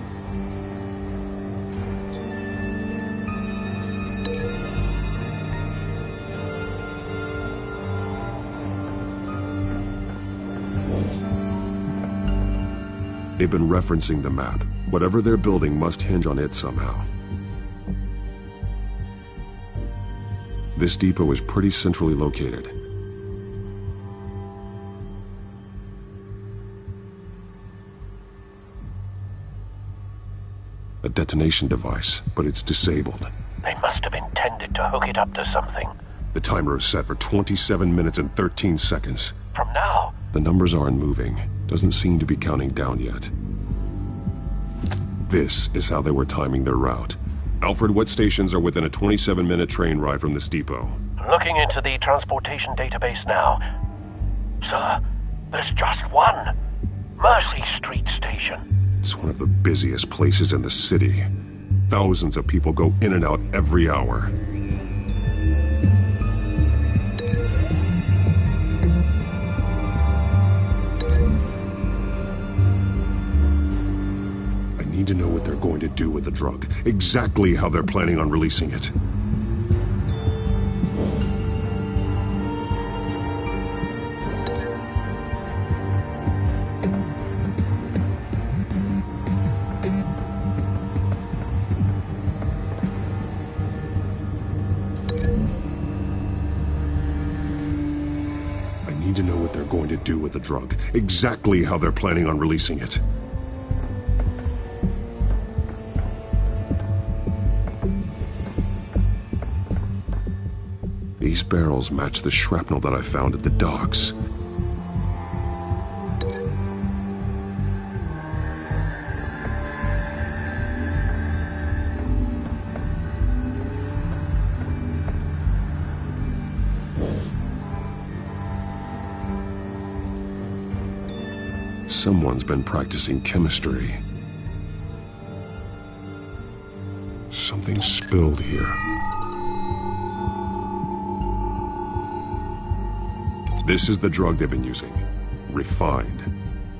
They've been referencing the map. Whatever they're building must hinge on it somehow. This depot is pretty centrally located. A detonation device, but it's disabled. They must have intended to hook it up to something. The timer is set for 27 minutes and 13 seconds. From now? The numbers aren't moving. Doesn't seem to be counting down yet. This is how they were timing their route. Alfred, what stations are within a 27-minute train ride from this depot? Looking into the transportation database now. Sir, there's just one. Mercy Street Station. It's one of the busiest places in the city. Thousands of people go in and out every hour. I need to know what they're going to do with the drug. Exactly how they're planning on releasing it. do with the drug, exactly how they're planning on releasing it. These barrels match the shrapnel that I found at the docks. Someone's been practicing chemistry. Something spilled here. This is the drug they've been using. Refined.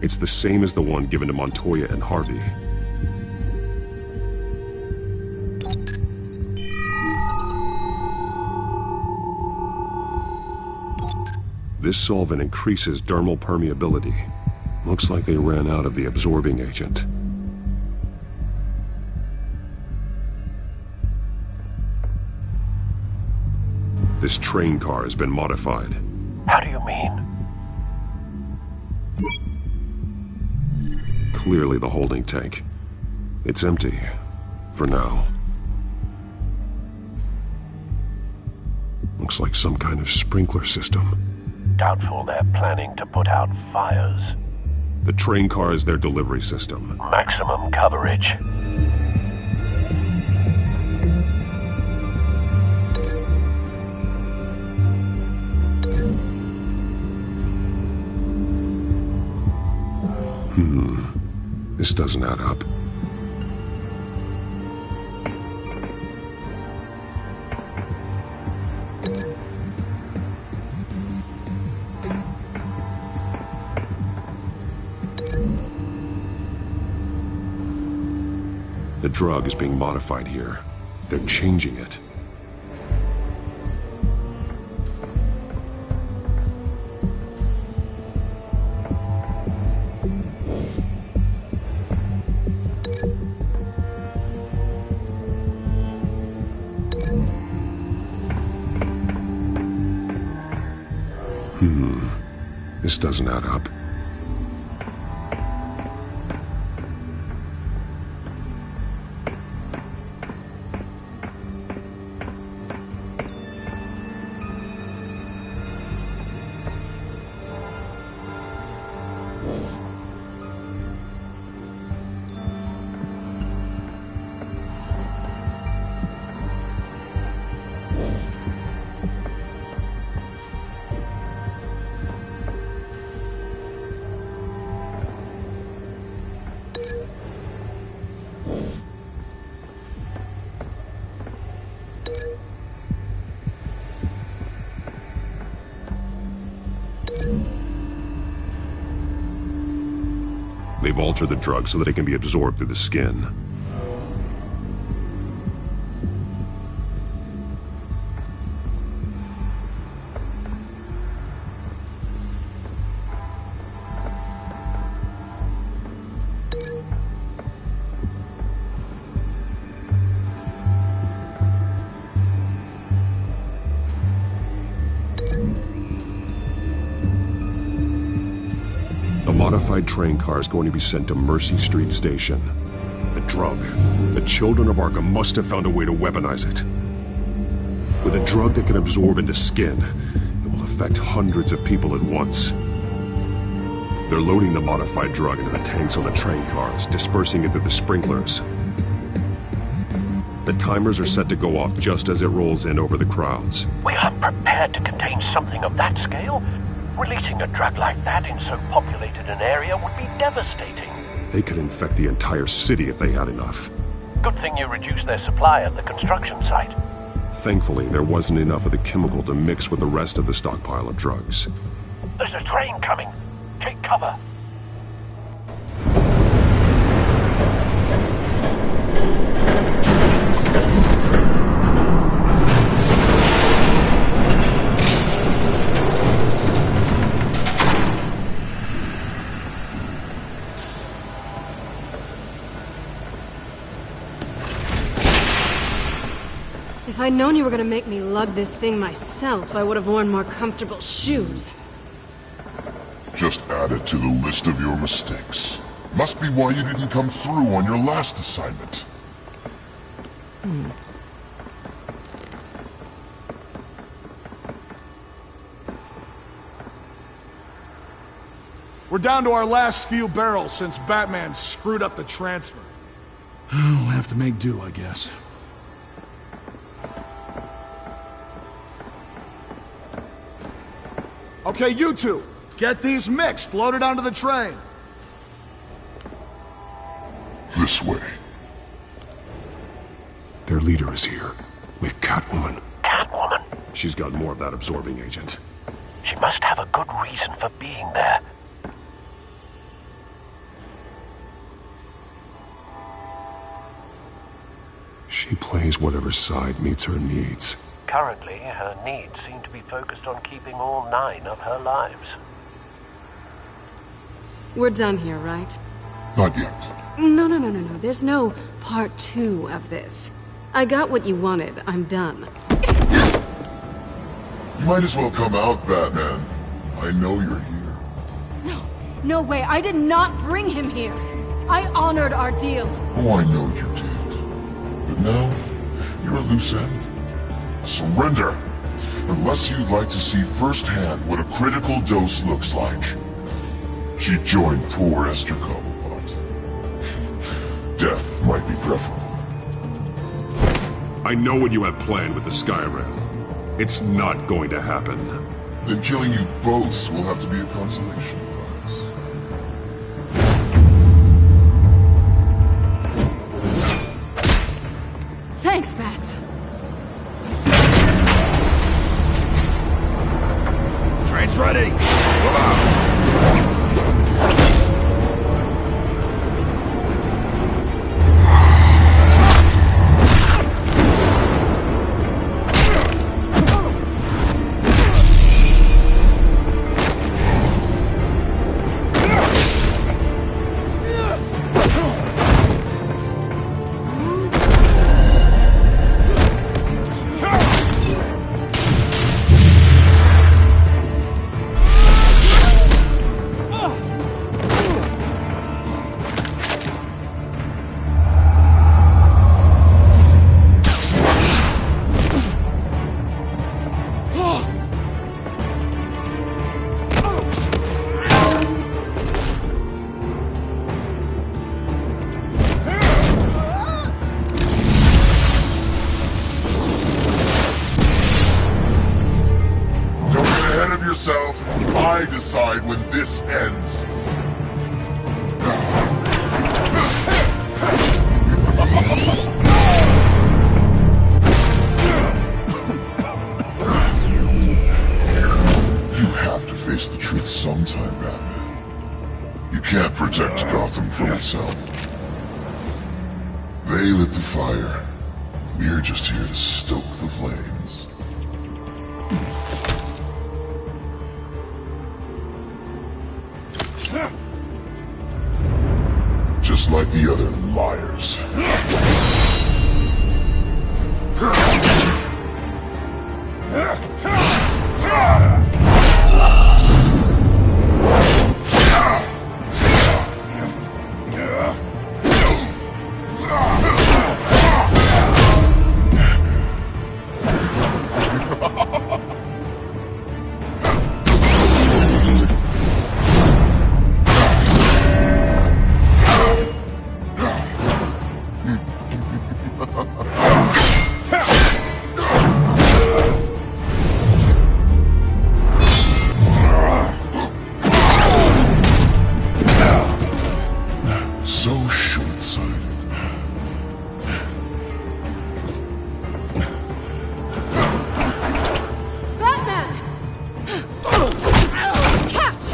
It's the same as the one given to Montoya and Harvey. This solvent increases dermal permeability. Looks like they ran out of the absorbing agent. This train car has been modified. How do you mean? Clearly the holding tank. It's empty. For now. Looks like some kind of sprinkler system. Doubtful they're planning to put out fires. The train car is their delivery system. Maximum coverage. This doesn't add up. The drug is being modified here. They're changing it. This doesn't add up. They've altered the drug so that it can be absorbed through the skin. The modified train car is going to be sent to Mercy Street Station. The drug. The children of Arkham must have found a way to weaponize it. With a drug that can absorb into skin, it will affect hundreds of people at once. They're loading the modified drug into the tanks on the train cars, dispersing it through the sprinklers. The timers are set to go off just as it rolls in over the crowds. We aren't prepared to contain something of that scale. Releasing a drug like that in so populated an area would be devastating. They could infect the entire city if they had enough. Good thing you reduced their supply at the construction site. Thankfully, there wasn't enough of the chemical to mix with the rest of the stockpile of drugs. There's a train coming. Take cover. If I'd known you were gonna make me lug this thing myself, I would have worn more comfortable shoes. Just added to the list of your mistakes. Must be why you didn't come through on your last assignment. We're down to our last few barrels since Batman screwed up the transfer. We'll have to make do, I guess. Okay, you two, get these mixed, loaded onto the train. This way. Their leader is here, with Catwoman. Catwoman? She's got more of that absorbing agent. She must have a good reason for being there. She plays whatever side meets her needs. Currently, her needs seem to be focused on keeping all 9 of her lives. We're done here, right? Not yet. No. There's no part 2 of this. I got what you wanted. I'm done. You might as well come out, Batman. I know you're here. No way. I did not bring him here. I honored our deal. Oh, I know you did. But now, you're a loose end. Surrender! Unless you'd like to see firsthand what a critical dose looks like. She joined poor Esther Cobblepot. Death might be preferable. I know what you have planned with the Skyrim. It's not going to happen. Then killing you both will have to be a consolation prize. Thanks, Bats. Train's ready! Come on! I decide when this ends. You have to face the truth sometime, Batman. You can't protect Gotham from itself. They lit the fire. We're just here to stoke the flames. Just like the other liars. So short-sighted. Batman! Catch!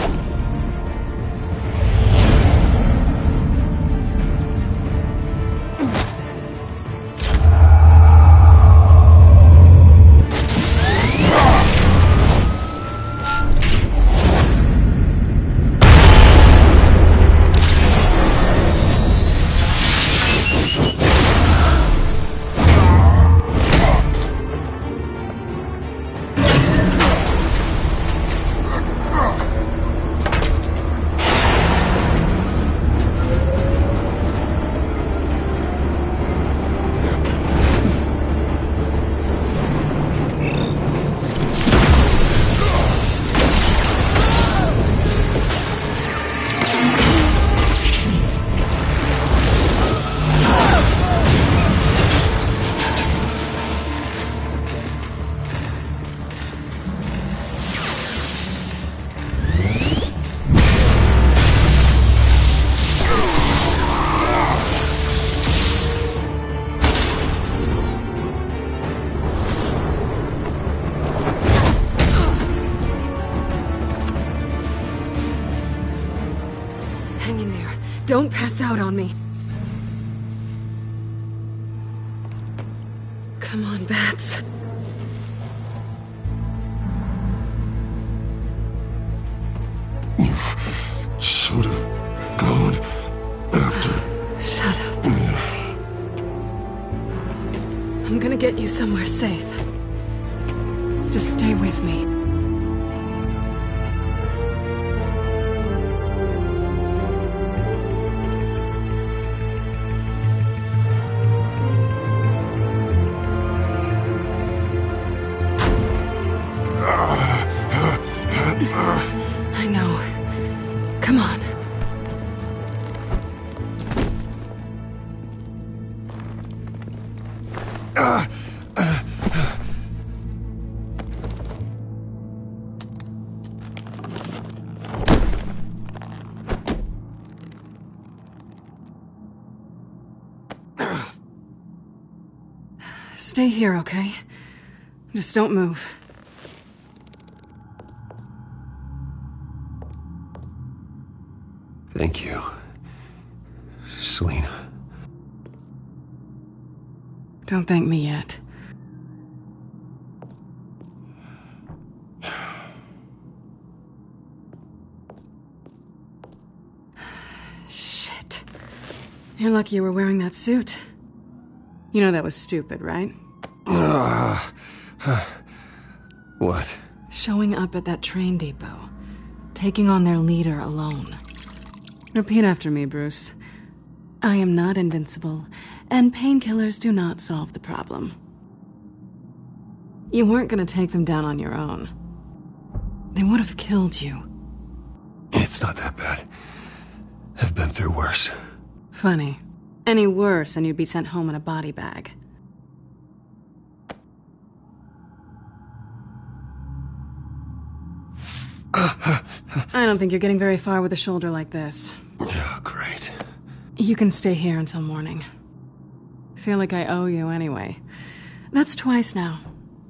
Don't pass out on me. Come on, Bats. You should have gone after. Shut up. I'm gonna get you somewhere safe. Just stay with me. I know. Come on. Stay here, okay? Just don't move. Thank you, Selina. Don't thank me yet. Shit. You're lucky you were wearing that suit. You know that was stupid, right? What? Showing up at that train depot. Taking on their leader alone. Repeat after me, Bruce. I am not invincible, and painkillers do not solve the problem. You weren't gonna take them down on your own. They would have killed you. It's not that bad. I've been through worse. Funny. Any worse and you'd be sent home in a body bag. I don't think you're getting very far with a shoulder like this. Oh, great. You can stay here until morning. Feel like I owe you anyway. That's twice now.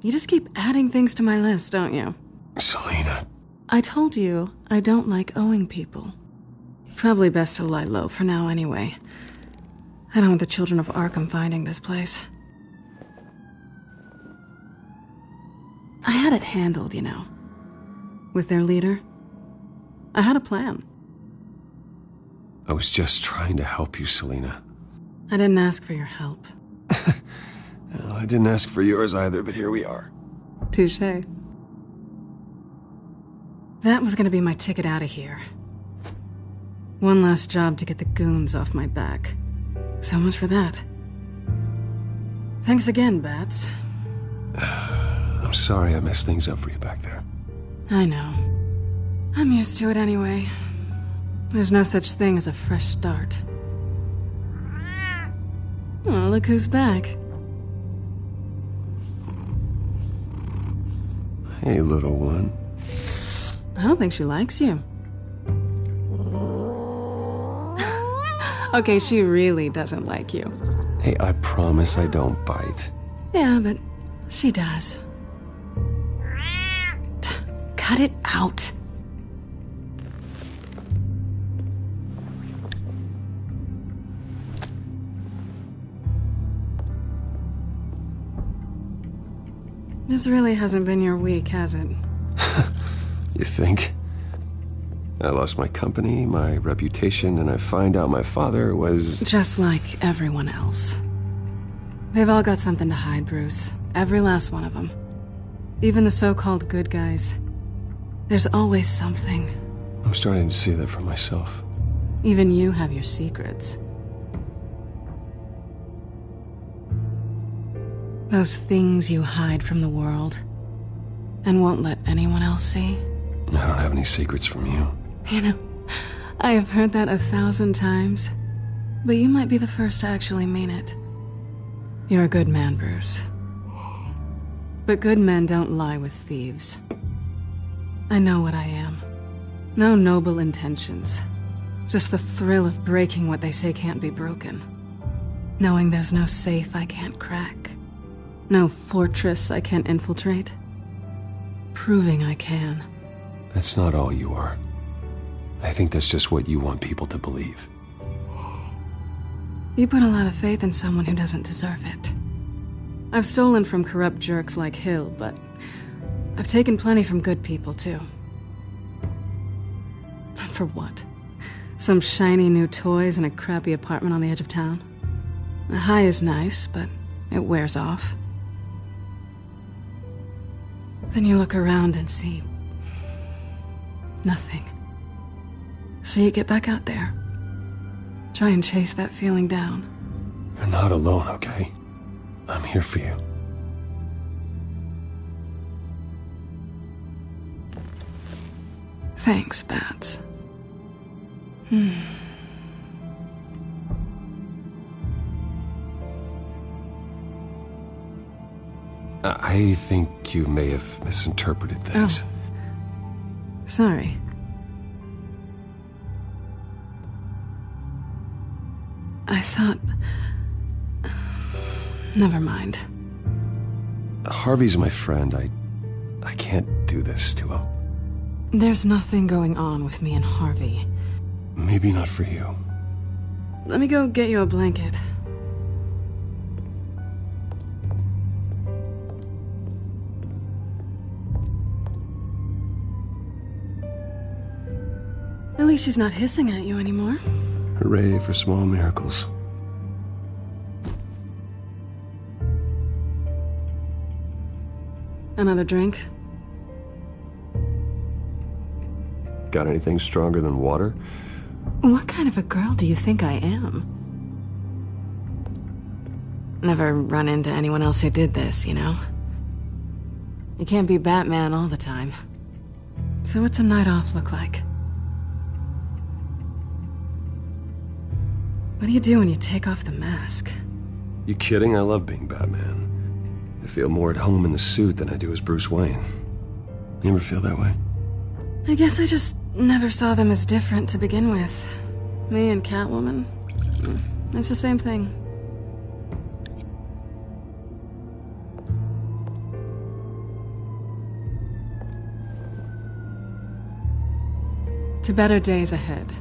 You just keep adding things to my list, don't you? Selina. I told you I don't like owing people. Probably best to lie low for now anyway. I don't want the children of Arkham finding this place. I had it handled, you know. With their leader. I had a plan. I was just trying to help you, Selina. I didn't ask for your help. Well, I didn't ask for yours either, but here we are. Touché. That was gonna be my ticket out of here. One last job to get the goons off my back. So much for that. Thanks again, Bats. I'm sorry I messed things up for you back there. I know. I'm used to it anyway. There's no such thing as a fresh start. Oh, look who's back. Hey, little one. I don't think she likes you. Okay, she really doesn't like you. Hey, I promise I don't bite. Yeah, but she does. Cut it out. This really hasn't been your week, has it? You think? I lost my company, my reputation, and I find out my father was... Just like everyone else. They've all got something to hide, Bruce. Every last one of them. Even the so-called good guys. There's always something. I'm starting to see that for myself. Even you have your secrets. Those things you hide from the world and won't let anyone else see. I don't have any secrets from you. You know, I have heard that 1,000 times, but you might be the first to actually mean it. You're a good man, Bruce. But good men don't lie with thieves. I know what I am. No noble intentions. Just the thrill of breaking what they say can't be broken. Knowing there's no safe I can't crack. No fortress I can't infiltrate. Proving I can. That's not all you are. I think that's just what you want people to believe. You put a lot of faith in someone who doesn't deserve it. I've stolen from corrupt jerks like Hill, but I've taken plenty from good people, too. For what? Some shiny new toys and a crappy apartment on the edge of town? The high is nice, but it wears off. Then you look around and see nothing. So you get back out there. Try and chase that feeling down. You're not alone, okay? I'm here for you. Thanks, Bats. I think you may have misinterpreted things. Oh. Sorry. I thought... Never mind. Harvey's my friend. I can't do this to him. There's nothing going on with me and Harvey. Maybe not for you. Let me go get you a blanket. At least she's not hissing at you anymore. Hooray for small miracles. Another drink? Got anything stronger than water? What kind of a girl do you think I am? Never run into anyone else who did this, you know? You can't be Batman all the time. So what's a night off look like? What do you do when you take off the mask? You kidding? I love being Batman. I feel more at home in the suit than I do as Bruce Wayne. You ever feel that way? I guess I just never saw them as different to begin with. Me and Catwoman. It's the same thing. To better days ahead.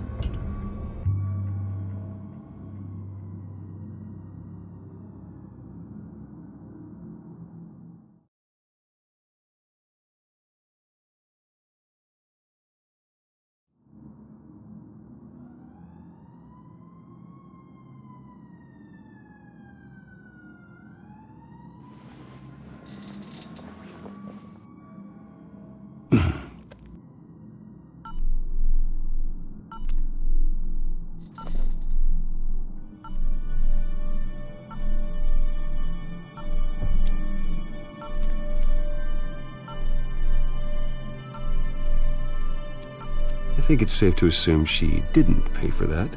I think it's safe to assume she didn't pay for that.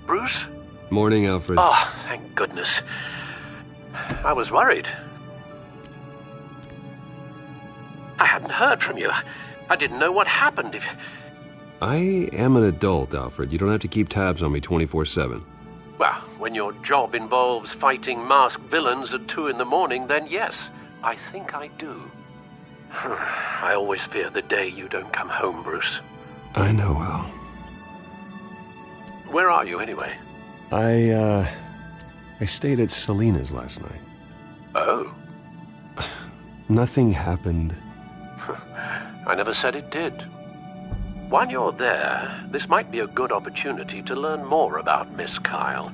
Bruce? Morning, Alfred. Oh, thank goodness. I was worried. I hadn't heard from you. I didn't know what happened if... I am an adult, Alfred. You don't have to keep tabs on me 24/7. Well, when your job involves fighting masked villains at 2 in the morning, then yes, I think I do. I always fear the day you don't come home, Bruce. I know, Al. Where are you, anyway? I stayed at Selena's last night. Oh? Nothing happened. I never said it did. While you're there, this might be a good opportunity to learn more about Miss Kyle.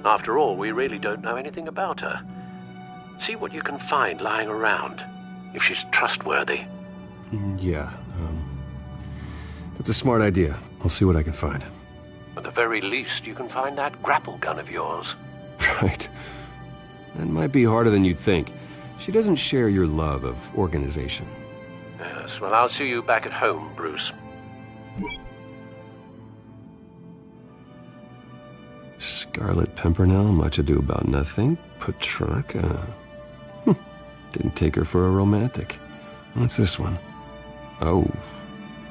After all, we really don't know anything about her. See what you can find lying around, if she's trustworthy. Yeah, that's a smart idea. I'll see what I can find. At the very least, you can find that grapple gun of yours. Right. That might be harder than you'd think. She doesn't share your love of organization. Yes, well, I'll see you back at home, Bruce. Scarlet Pimpernel, Much Ado About Nothing, Petrarca. Didn't take her for a romantic. What's this one? Oh,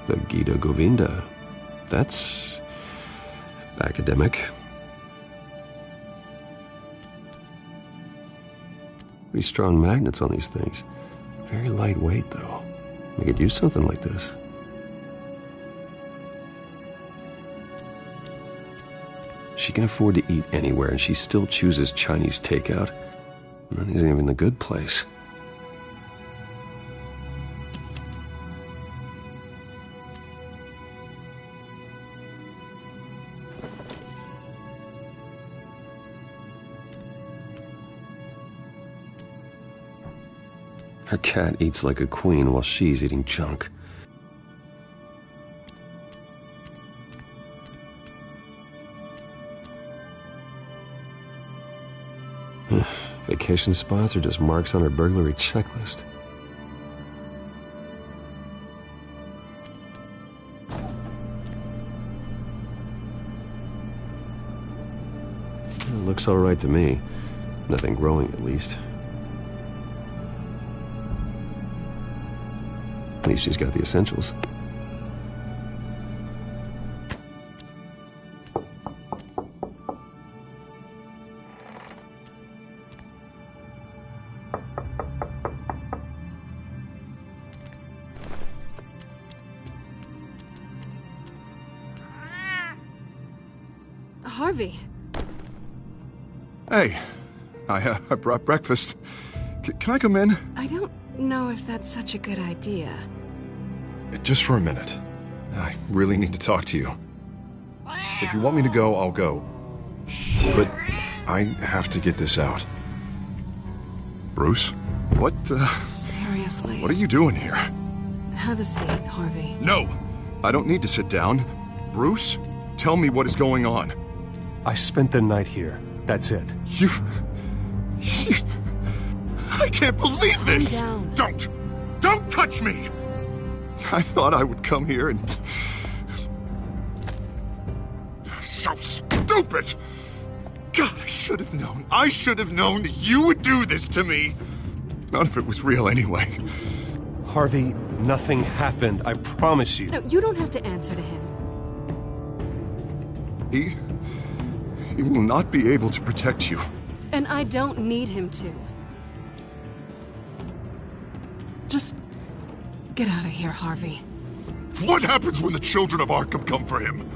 the Gita Govinda. That's academic. Pretty strong magnets on these things. Very lightweight, though. We could use something like this. She can afford to eat anywhere, and she still chooses Chinese takeout. And that isn't even the good place. Her cat eats like a queen while she's eating junk. Vacation spots are just marks on her burglary checklist. It looks all right to me. Nothing growing, at least. At least she's got the essentials. Harvey. Hey, I brought breakfast. Can I come in? I don't know if that's such a good idea. Just for a minute. I really need to talk to you. If you want me to go, I'll go. But I have to get this out. Bruce? What, Seriously. What are you doing here? Have a seat, Harvey. No! I don't need to sit down. Bruce, tell me what is going on. I spent the night here. That's it. You... I can't believe this! Calm down. Don't touch me! I thought I would come here and... So stupid! God, I should have known. I should have known that you would do this to me. None of it was real anyway. Harvey, nothing happened. I promise you. No, you don't have to answer to him. He will not be able to protect you. And I don't need him to. Just get out of here, Harvey. What happens when the children of Arkham come for him?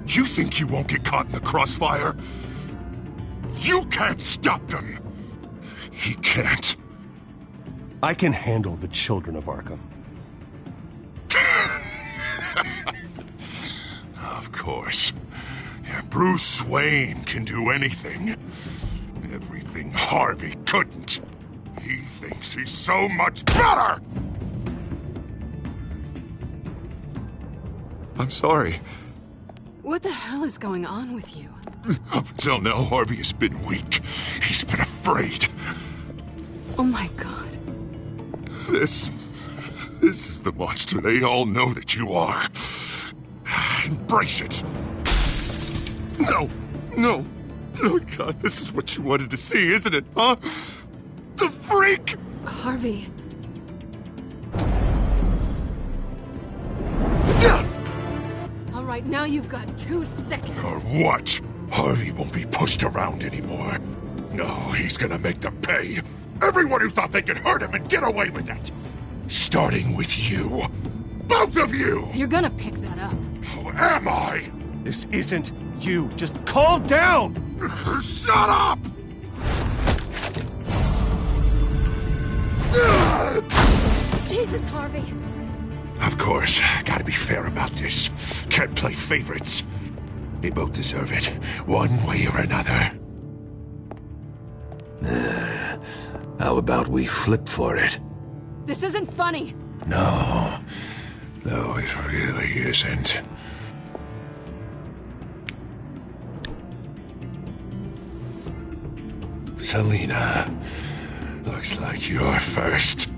You think you won't get caught in the crossfire? You can't stop them. He can't. I can handle the children of Arkham. Of course. Yeah, Bruce Wayne can do anything. Everything Harvey couldn't. He thinks he's so much better! I'm sorry. What the hell is going on with you? Up until now, Harvey has been weak. He's been afraid. Oh my God. This is the monster they all know that you are. Embrace it. No. Oh God, this is what you wanted to see, isn't it, huh? The freak! Harvey. All right, now you've got 2 seconds. Or what? Harvey won't be pushed around anymore. No, he's gonna make them pay. Everyone who thought they could hurt him and get away with it. Starting with you. Both of you! You're gonna pick that up. Who am I? This isn't you. Just calm down! Shut up! Jesus, Harvey. Of course, gotta be fair about this. Can't play favorites. They both deserve it, one way or another. How about we flip for it? This isn't funny. No, it really isn't. Selina, looks like you're first.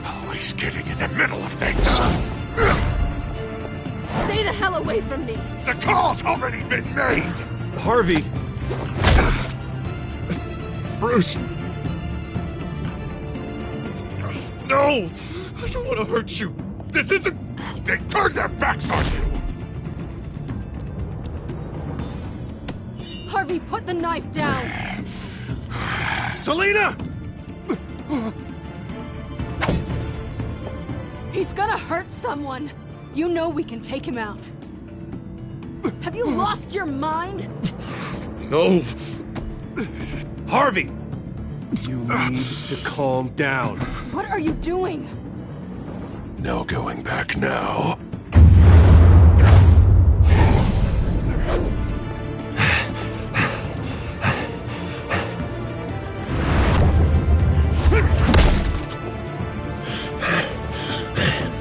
Always getting in the middle of things. Stay the hell away from me. The call's already been made. Harvey. Bruce. No, I don't want to hurt you. This isn't... They turned their backs on you. Harvey, put the knife down. Selina! He's gonna hurt someone. You know we can take him out. Have you lost your mind? No. Harvey! You need to calm down. What are you doing? No going back now.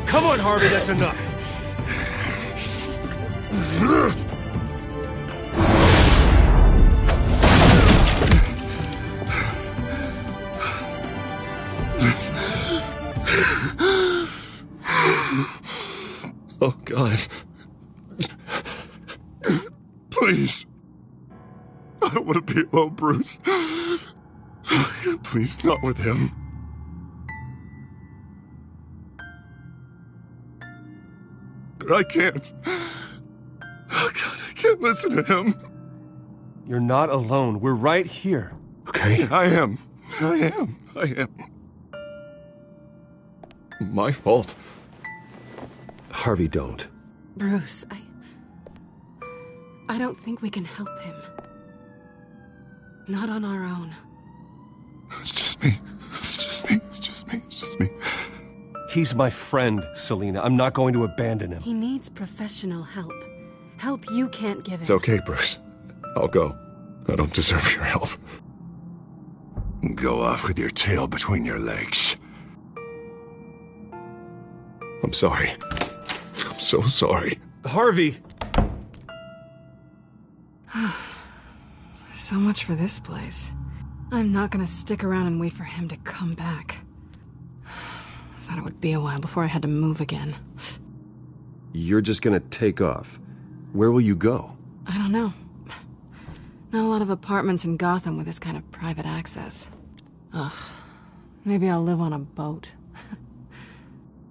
Come on, Harvey, that's enough. Oh, God. Please. I don't want to be alone, Bruce. Please, not with him. But I can't. Oh, God, I can't listen to him. You're not alone. We're right here. Okay? I am. My fault. Harvey, don't. Bruce, I don't think we can help him. Not on our own. It's just me. He's my friend, Selina. I'm not going to abandon him. He needs professional help. Help you can't give him. It's okay, Bruce. I'll go. I don't deserve your help. Go off with your tail between your legs. I'm sorry. I'm so sorry. Harvey! So much for this place. I'm not gonna stick around and wait for him to come back. Thought it would be a while before I had to move again. You're just gonna take off. Where will you go? I don't know. Not a lot of apartments in Gotham with this kind of private access. Ugh. Maybe I'll live on a boat.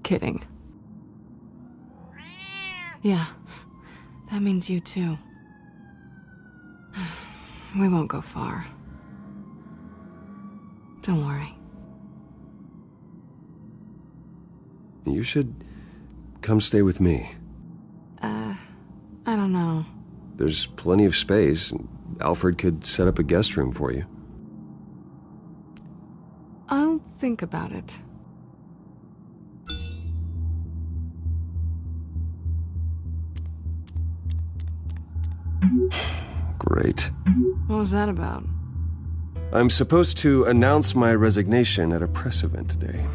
Kidding. Yeah. That means you too. We won't go far. Don't worry. You should come stay with me. I don't know. There's plenty of space. Alfred could set up a guest room for you. I'll think about it. Great. What was that about? I'm supposed to announce my resignation at a press event today.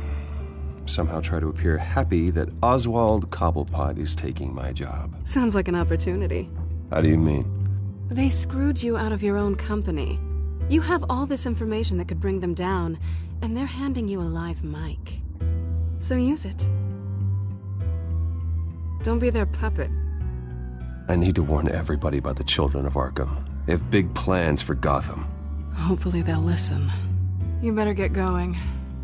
Somehow try to appear happy that Oswald Cobblepot is taking my job. Sounds like an opportunity. How do you mean? They screwed you out of your own company. You have all this information that could bring them down, and they're handing you a live mic. So use it. Don't be their puppet. I need to warn everybody about the children of Arkham. They have big plans for Gotham. Hopefully they'll listen. You better get going.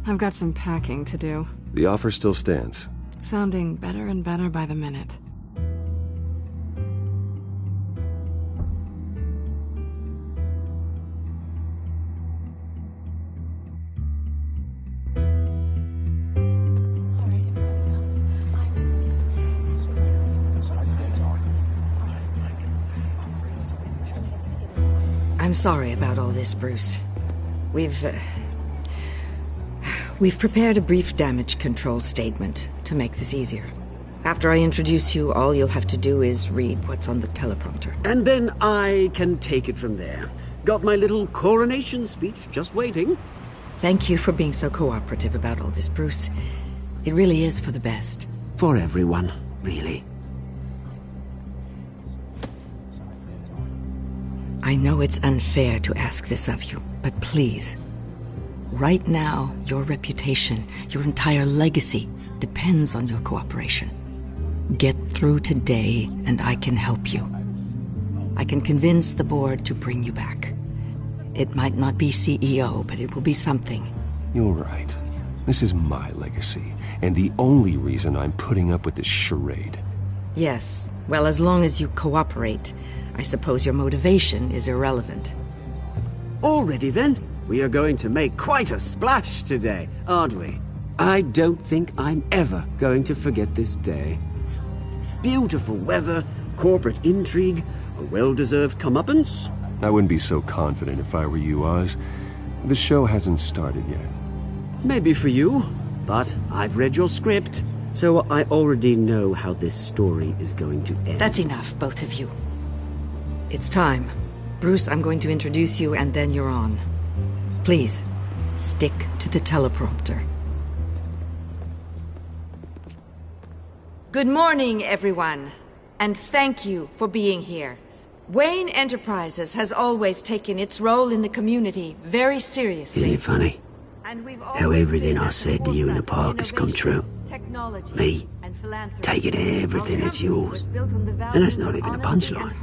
I've got some packing to do. The offer still stands. Sounding better and better by the minute. I'm sorry about all this, Bruce. We've prepared a brief damage control statement to make this easier. After I introduce you, all you'll have to do is read what's on the teleprompter. And then I can take it from there. Got my little coronation speech just waiting. Thank you for being so cooperative about all this, Bruce. It really is for the best. For everyone, really. I know it's unfair to ask this of you, but please. Right now, your reputation, your entire legacy, depends on your cooperation. Get through today, and I can help you. I can convince the board to bring you back. It might not be CEO, but it will be something. You're right. This is my legacy, and the only reason I'm putting up with this charade. Yes. Well, as long as you cooperate, I suppose your motivation is irrelevant. Already then, we are going to make quite a splash today, aren't we? I don't think I'm ever going to forget this day. beautiful weather, corporate intrigue, a well-deserved comeuppance. I wouldn't be so confident if I were you, Oz. The show hasn't started yet. Maybe for you, but I've read your script, so I already know how this story is going to end. That's enough, both of you. It's time. Bruce, I'm going to introduce you, and then you're on. Please, stick to the teleprompter. Good morning, everyone, and thank you for being here. Wayne Enterprises has always taken its role in the community very seriously. Isn't it funny how everything I said to you in the park has come true? Me, taking everything that's yours. And that's not even a punchline.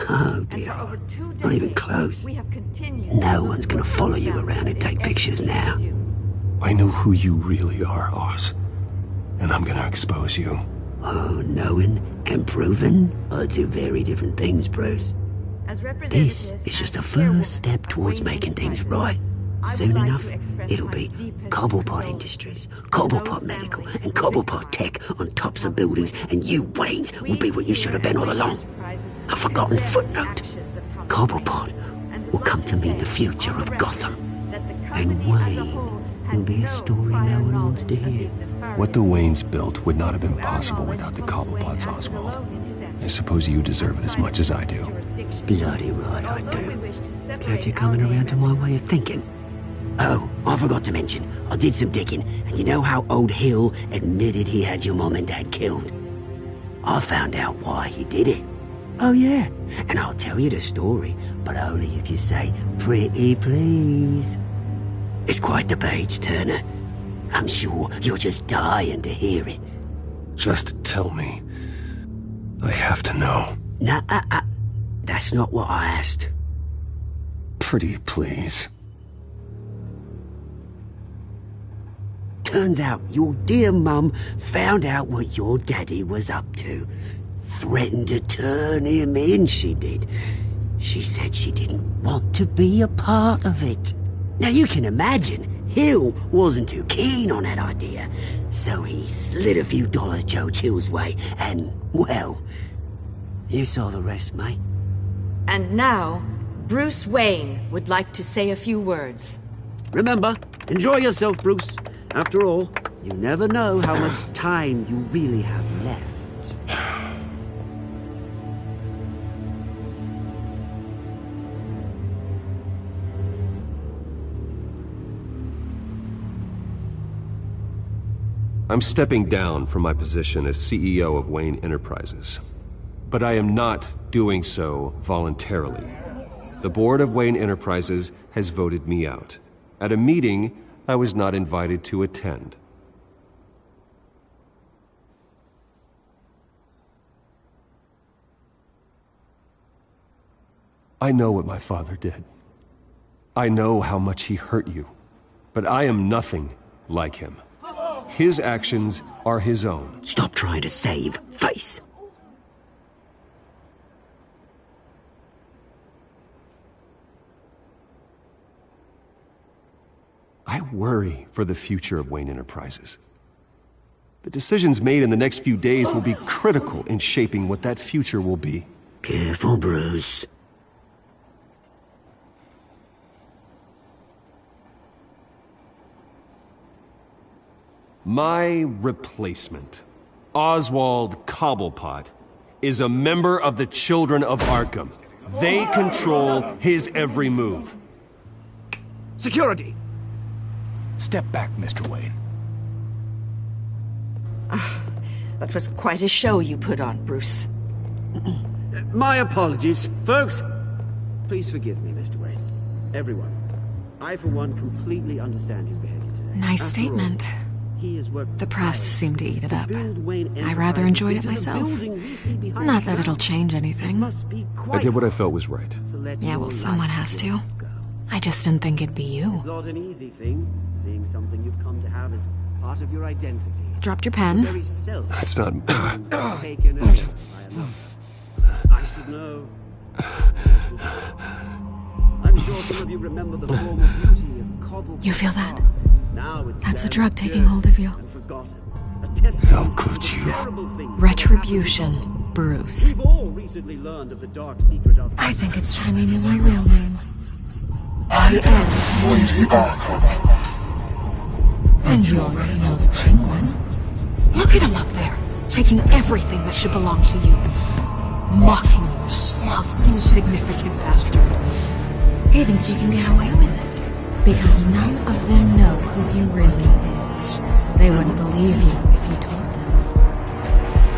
No, dear heart. Not even close. No one's gonna follow you around and take pictures now. I know who you really are, Oz. And I'm gonna expose you. Oh, knowing and proving are two very different things, Bruce. This is just a first step towards making things right. Soon enough, it'll be Cobblepot Industries, Cobblepot Medical, and Cobblepot Tech on tops of buildings, and you, Waynes, will be what you should have been all along. A forgotten footnote. Cobblepot will come to mean the future of Gotham. And Wayne will be a story no one wants to hear. What the Waynes built would not have been possible without the Cobblepots, Oswald. I suppose you deserve it as much as I do. Bloody right I do. Glad you're coming around to my way of thinking. Oh, I forgot to mention, I did some digging, and you know how old Hill admitted he had your mom and dad killed? I found out why he did it. Oh yeah, and I'll tell you the story, but only if you say, pretty please. It's quite the page, Turner. I'm sure you're just dying to hear it. Just tell me. I have to know. Nah, that's not what I asked. Pretty please. Turns out your dear mum found out what your daddy was up to. Threatened to turn him in, she did. She said she didn't want to be a part of it. Now you can imagine, Hill wasn't too keen on that idea. So he slid a few dollars Joe Chill's way, and, well, you saw the rest, mate. And now, Bruce Wayne would like to say a few words. Remember, enjoy yourself, Bruce. After all, you never know how much time you really have left. I'm stepping down from my position as CEO of Wayne Enterprises. But I am not doing so voluntarily. The board of Wayne Enterprises has voted me out. At a meeting I was not invited to attend. I know what my father did. I know how much he hurt you. But I am nothing like him. His actions are his own. Stop trying to save face. I worry for the future of Wayne Enterprises. The decisions made in the next few days will be critical in shaping what that future will be. Careful, Bruce. My replacement, Oswald Cobblepot, is a member of the Children of Arkham. They control his every move. Security! Step back, Mr. Wayne. That was quite a show you put on, Bruce. My apologies, folks. Please forgive me, Mr. Wayne. Everyone. I, for one, completely understand his behavior today. Nice statement. The press seemed to eat it up. I rather enjoyed it myself. Not that it'll change anything. I did what I felt was right. Yeah, well, someone has to. I just didn't think it'd be you. It's not an easy thing, seeing something you've come to have as part of your identity. Dropped your pen. That's not... Taken over. I should know. I'm sure some of you remember the former beauty of Cobble. You feel that? Now it's That's the drug taking hold of you. And forgotten. How could you? Retribution, Bruce. We've all recently learned of the dark secret of... I think it's time I knew my real name. I am Lady Arkham. And you already know the Penguin. Look at him up there, taking everything that should belong to you. Mocking you, smug, insignificant bastard. He thinks he can get away with it. Because none of them know who he really is. They wouldn't believe you if you told them.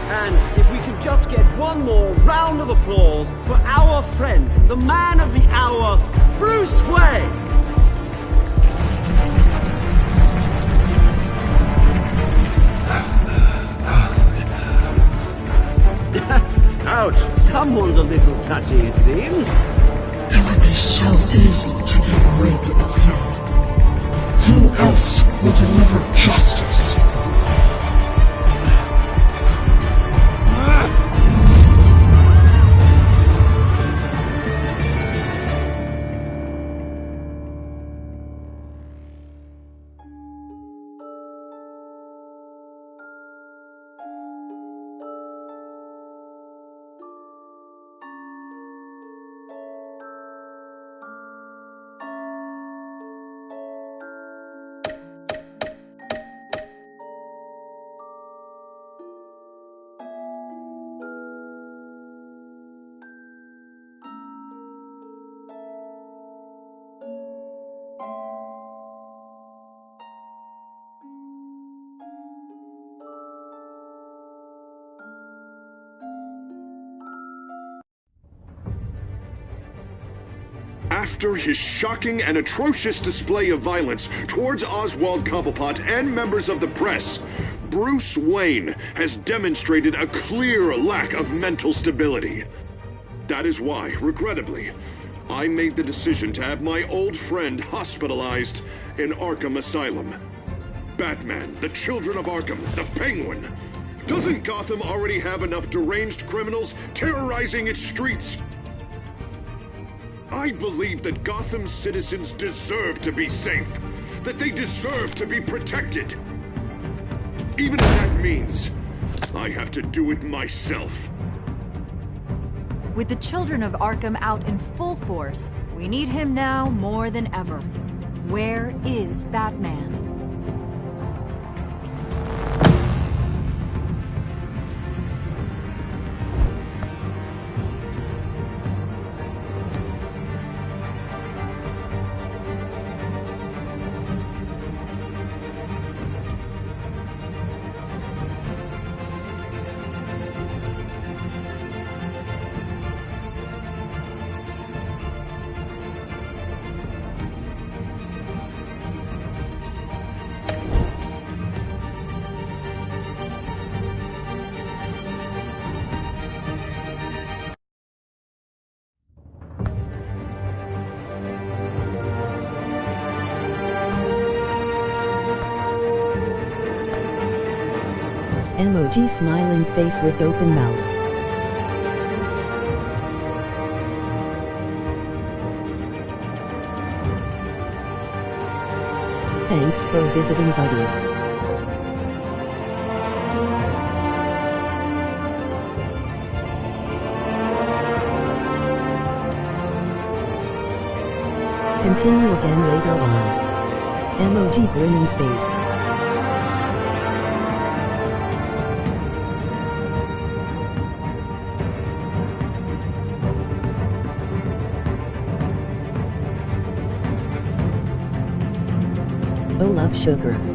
And if we could just get one more round of applause for our friend, the man of the hour, Bruce Wayne! Ouch, someone's a little touchy, it seems. It would be so easy to get rid of him. Who else will deliver justice? After his shocking and atrocious display of violence towards Oswald Cobblepot and members of the press, Bruce Wayne has demonstrated a clear lack of mental stability. That is why, regrettably, I made the decision to have my old friend hospitalized in Arkham Asylum. Batman, the Children of Arkham, the Penguin. Doesn't Gotham already have enough deranged criminals terrorizing its streets? I believe that Gotham's citizens deserve to be safe, that they deserve to be protected. Even if that means I have to do it myself. With the Children of Arkham out in full force, we need him now more than ever. Where is Batman? Emoji smiling face with open mouth. Thanks for visiting, buddies. Continue again later on. Emoji grinning face. Love sugar.